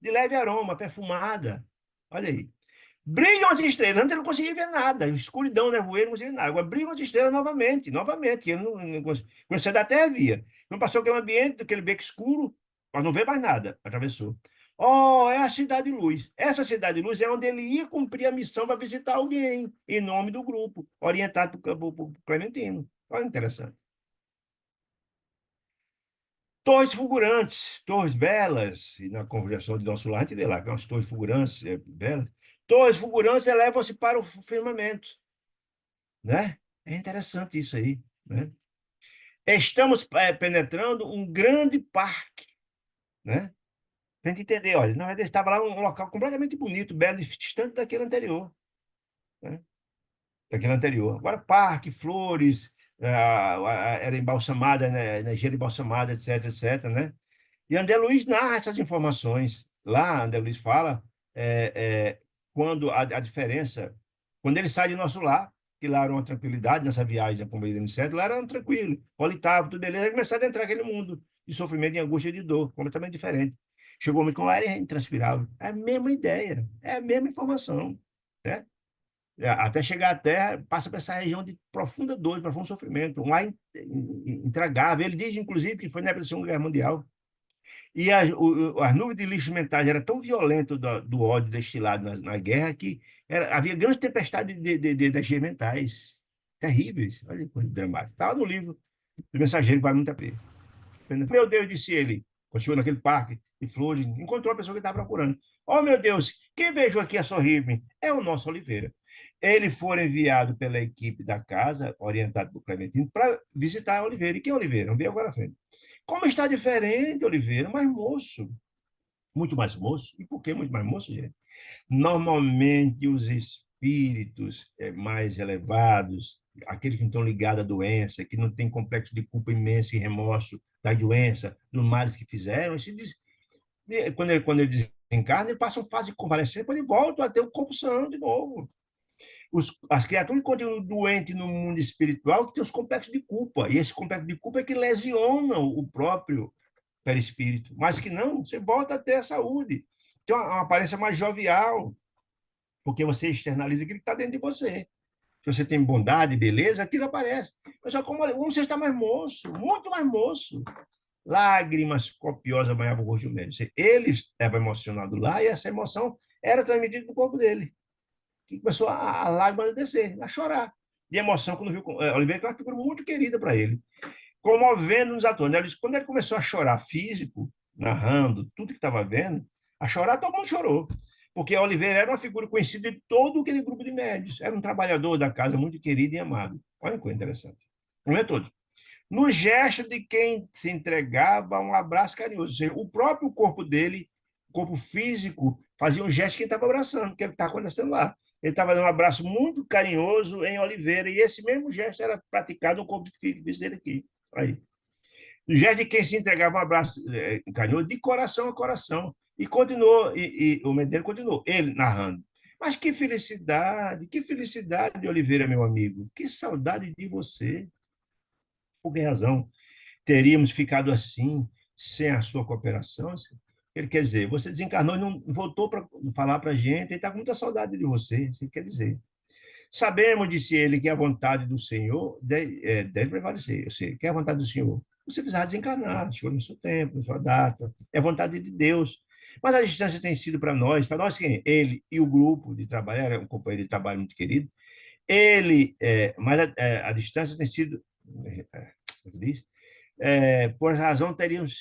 Speaker 1: de leve aroma, perfumada. Olha aí. Brilham as estrelas. Antes ele não conseguia ver nada. Escuridão, nevoeiro, não conseguia ver nada. Agora brilham as estrelas novamente, novamente. Ele não conhecia da Terra, via. Não passou aquele ambiente, aquele beco escuro, mas não vê mais nada. Atravessou. Oh, é a Cidade de Luz. Essa Cidade de Luz é onde ele ia cumprir a missão para visitar alguém, em nome do grupo, orientado por Clementino. Olha que interessante. Torres fulgurantes, torres belas, e na conversação de nosso lar, a gente vê lá, que umas torres fulgurantes, belas. Torres fulgurantes elevam-se para o firmamento, né? É interessante isso aí, né? Estamos penetrando um grande parque, né? Para a gente entender, olha, na verdade estava lá um local completamente bonito, belo, distante daquele anterior, né? Daquele anterior. Agora, parque, flores, era embalsamada, né? Energia embalsamada, etc, etc, né? E André Luiz narra essas informações. Lá, André Luiz fala quando a diferença, quando ele sai de nosso lar, que lá era uma tranquilidade, nessa viagem com o Meirelles Inseto, lá era tranquilo, volitava, tudo beleza, aí começaram a entrar aquele mundo de sofrimento, de angústia, de dor, completamente diferente. Chegou um momento com lá era intranspirável. É a mesma ideia, é a mesma informação, né? Até chegar à Terra, passa por essa região de profunda dor, de profundo sofrimento, um ar intragável. Ele diz, inclusive, que foi na época da Segunda Guerra Mundial, e as nuvens de lixo mentais era tão violento do ódio destilado na guerra que havia grandes tempestades de energias mentais terríveis. Olha que coisa dramática. Estava no livro do Mensageiro, que vale muito a pena. Meu Deus, disse ele, quando chegou naquele parque de flores, encontrou a pessoa que estava procurando. Oh, meu Deus, quem vejo aqui a sorrir-me é o nosso Oliveira. Ele foi enviado pela equipe da casa, orientado por Clementino, para visitar a Oliveira. E quem é Oliveira? Vamos ver agora à frente. Como está diferente, Oliveira, mais moço. Muito mais moço. E por que muito mais moço, gente? Normalmente, os espíritos mais elevados, aqueles que não estão ligados à doença, que não têm complexo de culpa imenso e remorso da doença, dos males que fizeram, quando ele desencarna, ele passa uma fase de convalescência, depois ele volta a ter o corpo são de novo. As criaturas continuam doentes no mundo espiritual que tem os complexos de culpa, e esse complexo de culpa é que lesiona o próprio perispírito, mas que não, você volta a ter a saúde, tem uma aparência mais jovial, porque você externaliza aquilo que está dentro de você. Se você tem bondade, beleza, aquilo aparece. Mas só como você está mais moço, muito mais moço. Lágrimas copiosas banhavam o rosto do médico. Ele estava emocionado lá e essa emoção era transmitida no corpo dele. Que começou a lágrima a descer, a chorar. de emoção quando viu Oliveira, que é uma figura muito querida para ele, comovendo nos atores. Ele disse, quando ele começou a chorar físico, narrando tudo que estava vendo, a chorar, todo mundo chorou. Porque Oliveira era uma figura conhecida de todo aquele grupo de médios. Era um trabalhador da casa muito querido e amado. Olha que coisa interessante. Não é todo. No gesto de quem se entregava a um abraço carinhoso. Ou seja, o próprio corpo dele, o corpo físico, fazia um gesto que ele estava abraçando, que é o que estava acontecendo lá. Ele estava dando um abraço muito carinhoso em Oliveira, e esse mesmo gesto era praticado no corpo físico dele aqui. Aí. O gesto de quem se entregava um abraço carinhoso, de coração a coração. E continuou, o Medeiros continuou, ele narrando. Mas que felicidade, Oliveira, meu amigo. Que saudade de você. Por que razão teríamos ficado assim, sem a sua cooperação? Ele quer dizer, você desencarnou e não voltou para falar para a gente, ele está com muita saudade de você, isso quer dizer. Sabemos, disse ele, que a vontade do Senhor deve prevalecer. Eu sei, que é a vontade do Senhor. Você precisa desencarnar, chegou no seu tempo, na sua data. É a vontade de Deus. Mas a distância tem sido para nós quem? Ele e o grupo de trabalho, era um companheiro de trabalho muito querido, mas a distância tem sido, como é diz? Por essa razão teríamos,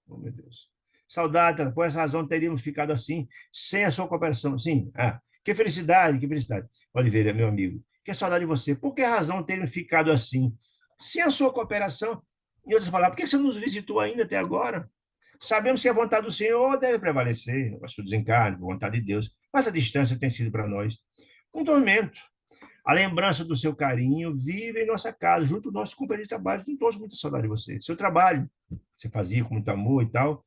Speaker 1: oh meu Deus, saudade, por essa razão teríamos ficado assim, sem a sua cooperação. Sim, que felicidade. Oliveira, meu amigo, que saudade de você. Por que razão teríamos ficado assim, sem a sua cooperação? Em outras palavras, por que você nos visitou ainda até agora? Sabemos que a vontade do Senhor deve prevalecer, o seu desencarne, a vontade de Deus, mas a distância tem sido para nós um tormento. A lembrança do seu carinho vive em nossa casa, junto ao nosso companheiro de trabalho. Não todos muita saudade de você. Seu trabalho, você fazia com muito amor e tal,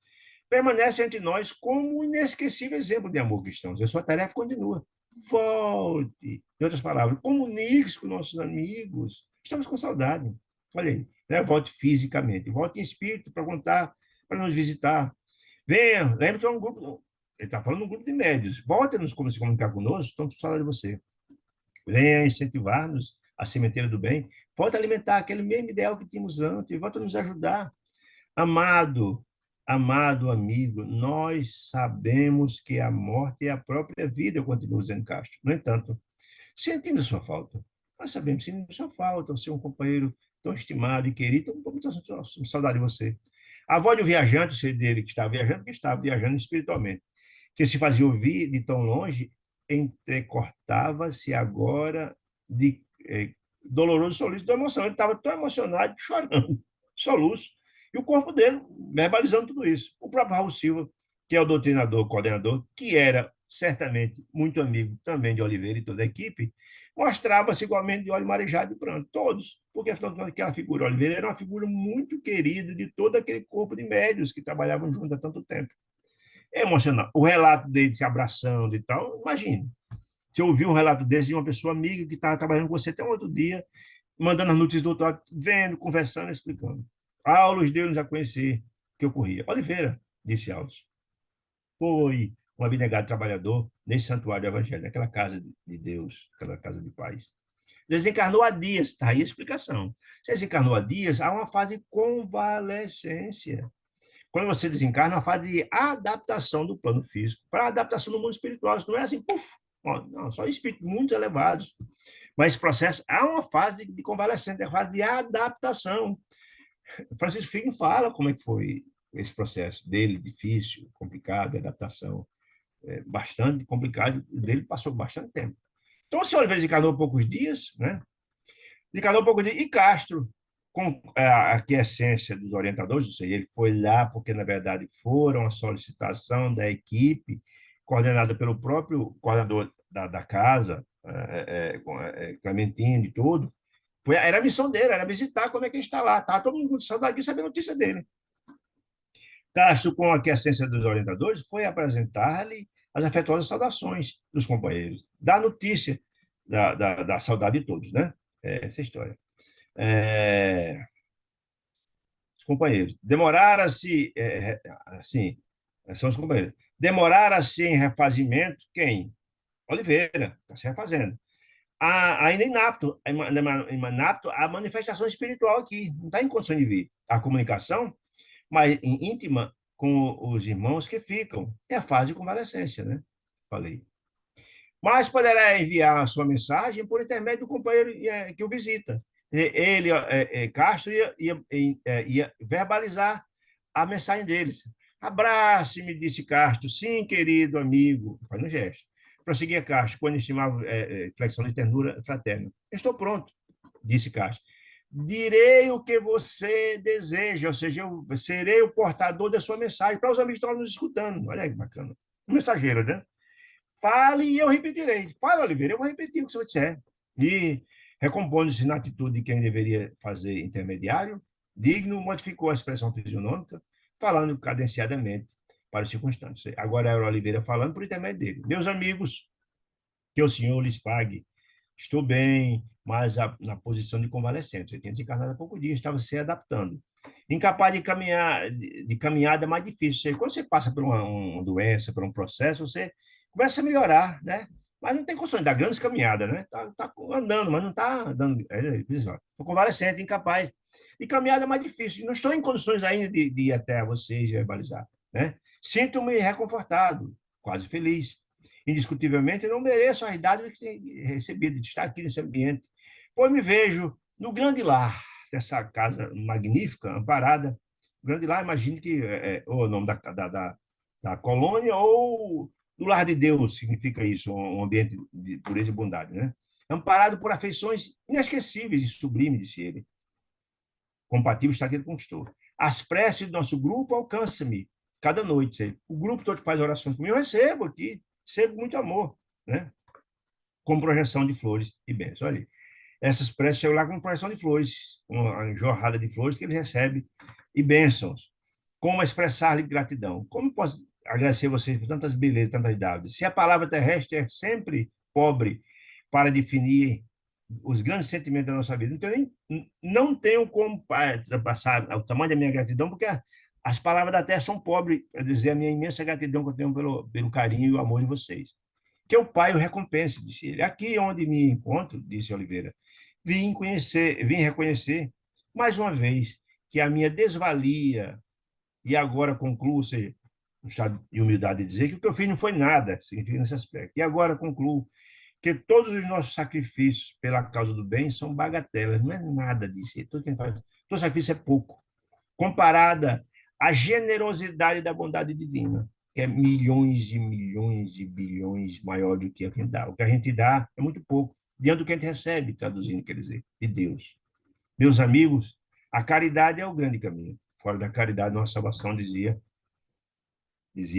Speaker 1: permanece entre nós como um inesquecível exemplo de amor cristão. A sua tarefa continua. Volte. Em outras palavras, comunique-se com nossos amigos. Estamos com saudade. Olha aí, né? Volte fisicamente, volte em espírito para contar, para nos visitar. Venha, lembre que é um grupo. Ele está falando de um grupo de médios. Volte a nos se comunicar conosco, estamos com saudade de você. Venha incentivar-nos a sementeira do bem. Volte a alimentar aquele mesmo ideal que tínhamos antes. Volte a nos ajudar. Amado, amado amigo, nós sabemos que a morte é a própria vida, eu continuo dizendo Castro. No entanto, sentimos a sua falta. Nós sabemos, sentimos a sua falta, você é um companheiro tão estimado e querido, estou com muita saudade de você. A voz do viajante, sei dele que estava viajando, que estava viajando espiritualmente, que se fazia ouvir de tão longe, entrecortava-se agora de doloroso soluço de emoção. Ele estava tão emocionado, chorando, soluço, e o corpo dele verbalizando tudo isso. O próprio Raul Silva, que é o doutrinador, coordenador, que era certamente muito amigo também de Oliveira e toda a equipe, mostrava-se igualmente de olho marejado e pranto, todos, porque aquela figura, Oliveira era uma figura muito querida de todo aquele corpo de médios que trabalhavam juntos há tanto tempo. É emocionante. O relato dele se abraçando e tal, imagine. Você ouviu um relato desse de uma pessoa amiga que estava trabalhando com você até um outro dia, mandando as notícias do outro lado, vendo, conversando, explicando. Aulos deu-nos a conhecer o que ocorria. Oliveira, disse Aulos, foi um abnegado trabalhador nesse santuário do Evangelho, naquela casa de Deus, aquela casa de paz. Desencarnou há dias, está aí a explicação. Se desencarnou há dias, há uma fase de convalescência. Quando você desencarna, é uma fase de adaptação do plano físico para a adaptação do mundo espiritual. Isso não é assim, puf, não, só espíritos muito elevados. Mas esse processo há uma fase de convalescência, é uma fase de adaptação. Francisco Figueiredo fala como é que foi esse processo dele, difícil, complicado, de adaptação, bastante complicado, dele passou bastante tempo. Então, o senhor Oliveira desencarnou poucos dias, né? Desencarnou poucos dias, e Castro, com a aquiescência dos orientadores, ou seja, ele foi lá porque, na verdade, foram a solicitação da equipe, coordenada pelo próprio coordenador da casa, Clementino e tudo, era a missão dele, era visitar como é que ele está lá. Estava todo mundo com saudade de saber a notícia dele. Castro, com a aquiescência dos orientadores, foi apresentar-lhe as afetuosas saudações dos companheiros, da notícia da saudade de todos, né? Essa história. Os companheiros. Demorara-se, assim, são os companheiros. Demorara-se em refazimento, quem? Oliveira, está se refazendo. Ainda inapto a manifestação espiritual aqui, não está em condição de vir. A comunicação, mas íntima com os irmãos que ficam. É a fase de convalescência, né? Falei. mas poderá enviar a sua mensagem por intermédio do companheiro que o visita. Ele, Castro, ia verbalizar a mensagem deles. Abrace-me, disse Castro. Sim, querido amigo. Faz um gesto. Prosseguia Castro, com inestimável flexão de ternura fraterna. Estou pronto, disse Castro. Direi o que você deseja, ou seja, eu serei o portador da sua mensagem para os amigos que estão nos escutando. Olha que bacana. Um mensageiro, né? Fale e eu repetirei. Fala, Oliveira, eu vou repetir o que você disser. E, recompondo-se na atitude de quem deveria fazer intermediário, Digno modificou a expressão fisionômica, falando cadenciadamente para os circunstantes. Agora era Oliveira falando por intermédio dele. Meus amigos, que o Senhor lhes pague. Estou bem, mas na posição de convalescente. Você tinha desencarnado há pouco dia, estava se adaptando. Incapaz de caminhar, de caminhada é mais difícil. Quando você passa por uma doença, por um processo, você começa a melhorar, né? Mas não tem condições de dar grandes caminhadas, né? Tá andando, mas não está dando. Estou convalescente, incapaz. E caminhada é mais difícil. Não estou em condições ainda de ir até vocês e verbalizar, né? Sinto-me reconfortado, quase feliz. Indiscutivelmente, eu não mereço as dádivas que tenho recebido de estar aqui nesse ambiente, pois me vejo no grande lar dessa casa magnífica, amparada. Grande lar, imagine que o nome da colônia ou do lar de Deus, significa isso, um ambiente de pureza e bondade, né? Amparado por afeições inesquecíveis e sublimes, disse ele. Compatível está que ele conquistou. As preces do nosso grupo alcançam-me cada noite. O grupo todo faz orações comigo, eu recebo aqui, recebo muito amor, né? Com projeção de flores e bênçãos. Olha aí. Essas preces chegam lá com projeção de flores, uma jorrada de flores que ele recebe e bênçãos. Como expressar-lhe gratidão? Como posso agradecer a vocês por tantas belezas, tantas dádivas? Se a palavra terrestre é sempre pobre para definir os grandes sentimentos da nossa vida, então eu não tenho como passar o tamanho da minha gratidão, porque as palavras da terra são pobres para dizer a minha imensa gratidão que eu tenho pelo carinho e o amor de vocês. Que o Pai o recompense, disse ele. Aqui onde me encontro, disse Oliveira, vim reconhecer, mais uma vez, que a minha desvalia, e agora concluo, seja, no estado de humildade de dizer que o que eu fiz não foi nada, significa nesse aspecto. E agora concluo que todos os nossos sacrifícios pela causa do bem são bagatelas, não é nada disso. Todo sacrifício é pouco, comparada à generosidade da bondade divina, que é milhões e milhões e bilhões maior do que a gente dá. O que a gente dá é muito pouco, diante do que a gente recebe, traduzindo, quer dizer, de Deus. Meus amigos, a caridade é o grande caminho. Fora da caridade, nossa salvação, dizia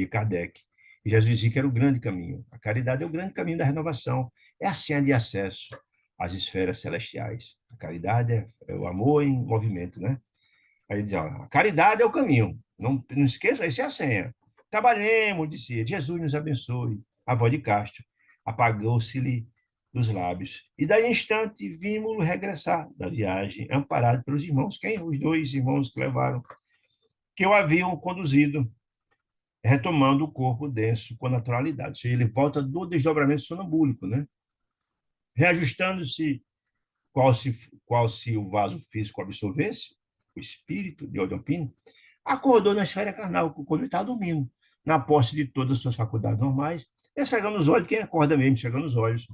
Speaker 1: Kardec. E Jesus dizia que era o grande caminho. A caridade é o grande caminho da renovação. É a senha de acesso às esferas celestiais. A caridade é o amor em movimento, né? Aí ele diz, ó, a caridade é o caminho. Não esqueça, essa é a senha. Trabalhemos, disse Jesus nos abençoe. A voz de Castro apagou-se-lhe dos lábios. E daí, em instante, vimos-lo regressar da viagem, amparado pelos irmãos. Quem? Os dois irmãos que levaram, que o haviam conduzido, retomando o corpo denso com naturalidade. Ou seja, ele volta do desdobramento sonambúlico, né? Reajustando-se qual se o vaso físico absorvesse, o espírito de Odompino, acordou na esfera carnal, quando ele estava dormindo, na posse de todas as suas faculdades normais, esfregando os olhos, quem acorda mesmo, esfregando os olhos,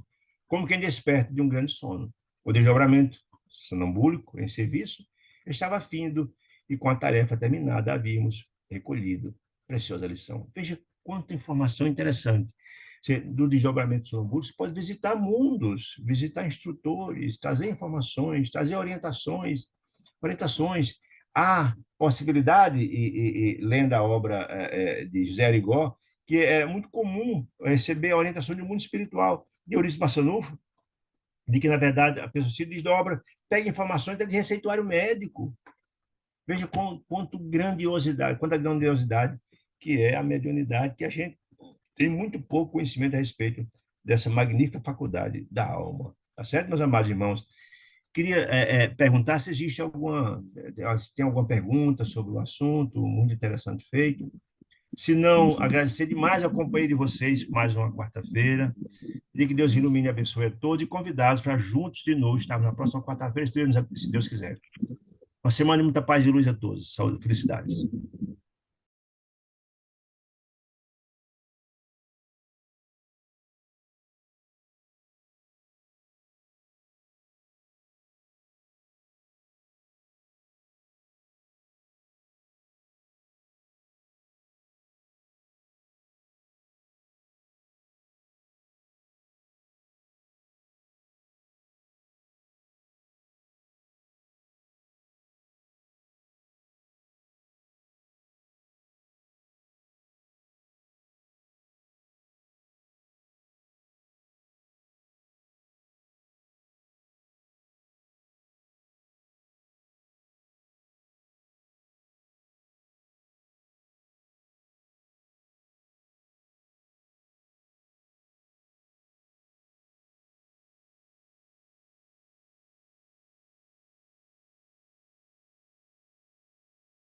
Speaker 1: como quem desperta de um grande sono. O desdobramento sonambúlico em serviço estava findo e com a tarefa terminada havíamos recolhido preciosa lição. Veja quanta informação interessante. Do desdobramento sonambúlico, você pode visitar mundos, visitar instrutores, trazer informações, trazer orientações. Há possibilidade, lendo a obra de José Arigó, que é muito comum receber a orientação de um mundo espiritual, de Eurípides Massanufo, de que, na verdade, a pessoa se desdobra, pega informações de receituário médico. Veja quanta grandiosidade que é a mediunidade, que a gente tem muito pouco conhecimento a respeito dessa magnífica faculdade da alma. Tá certo, meus amados irmãos? Queria perguntar se tem alguma pergunta sobre o assunto, muito interessante feito. Se não, agradecer demais a companhia de vocês mais uma quarta-feira. E que Deus ilumine e abençoe a todos e convidados para juntos de novo estarmos na próxima quarta-feira, se Deus quiser. Uma semana de muita paz e luz a todos. Saúde e felicidades.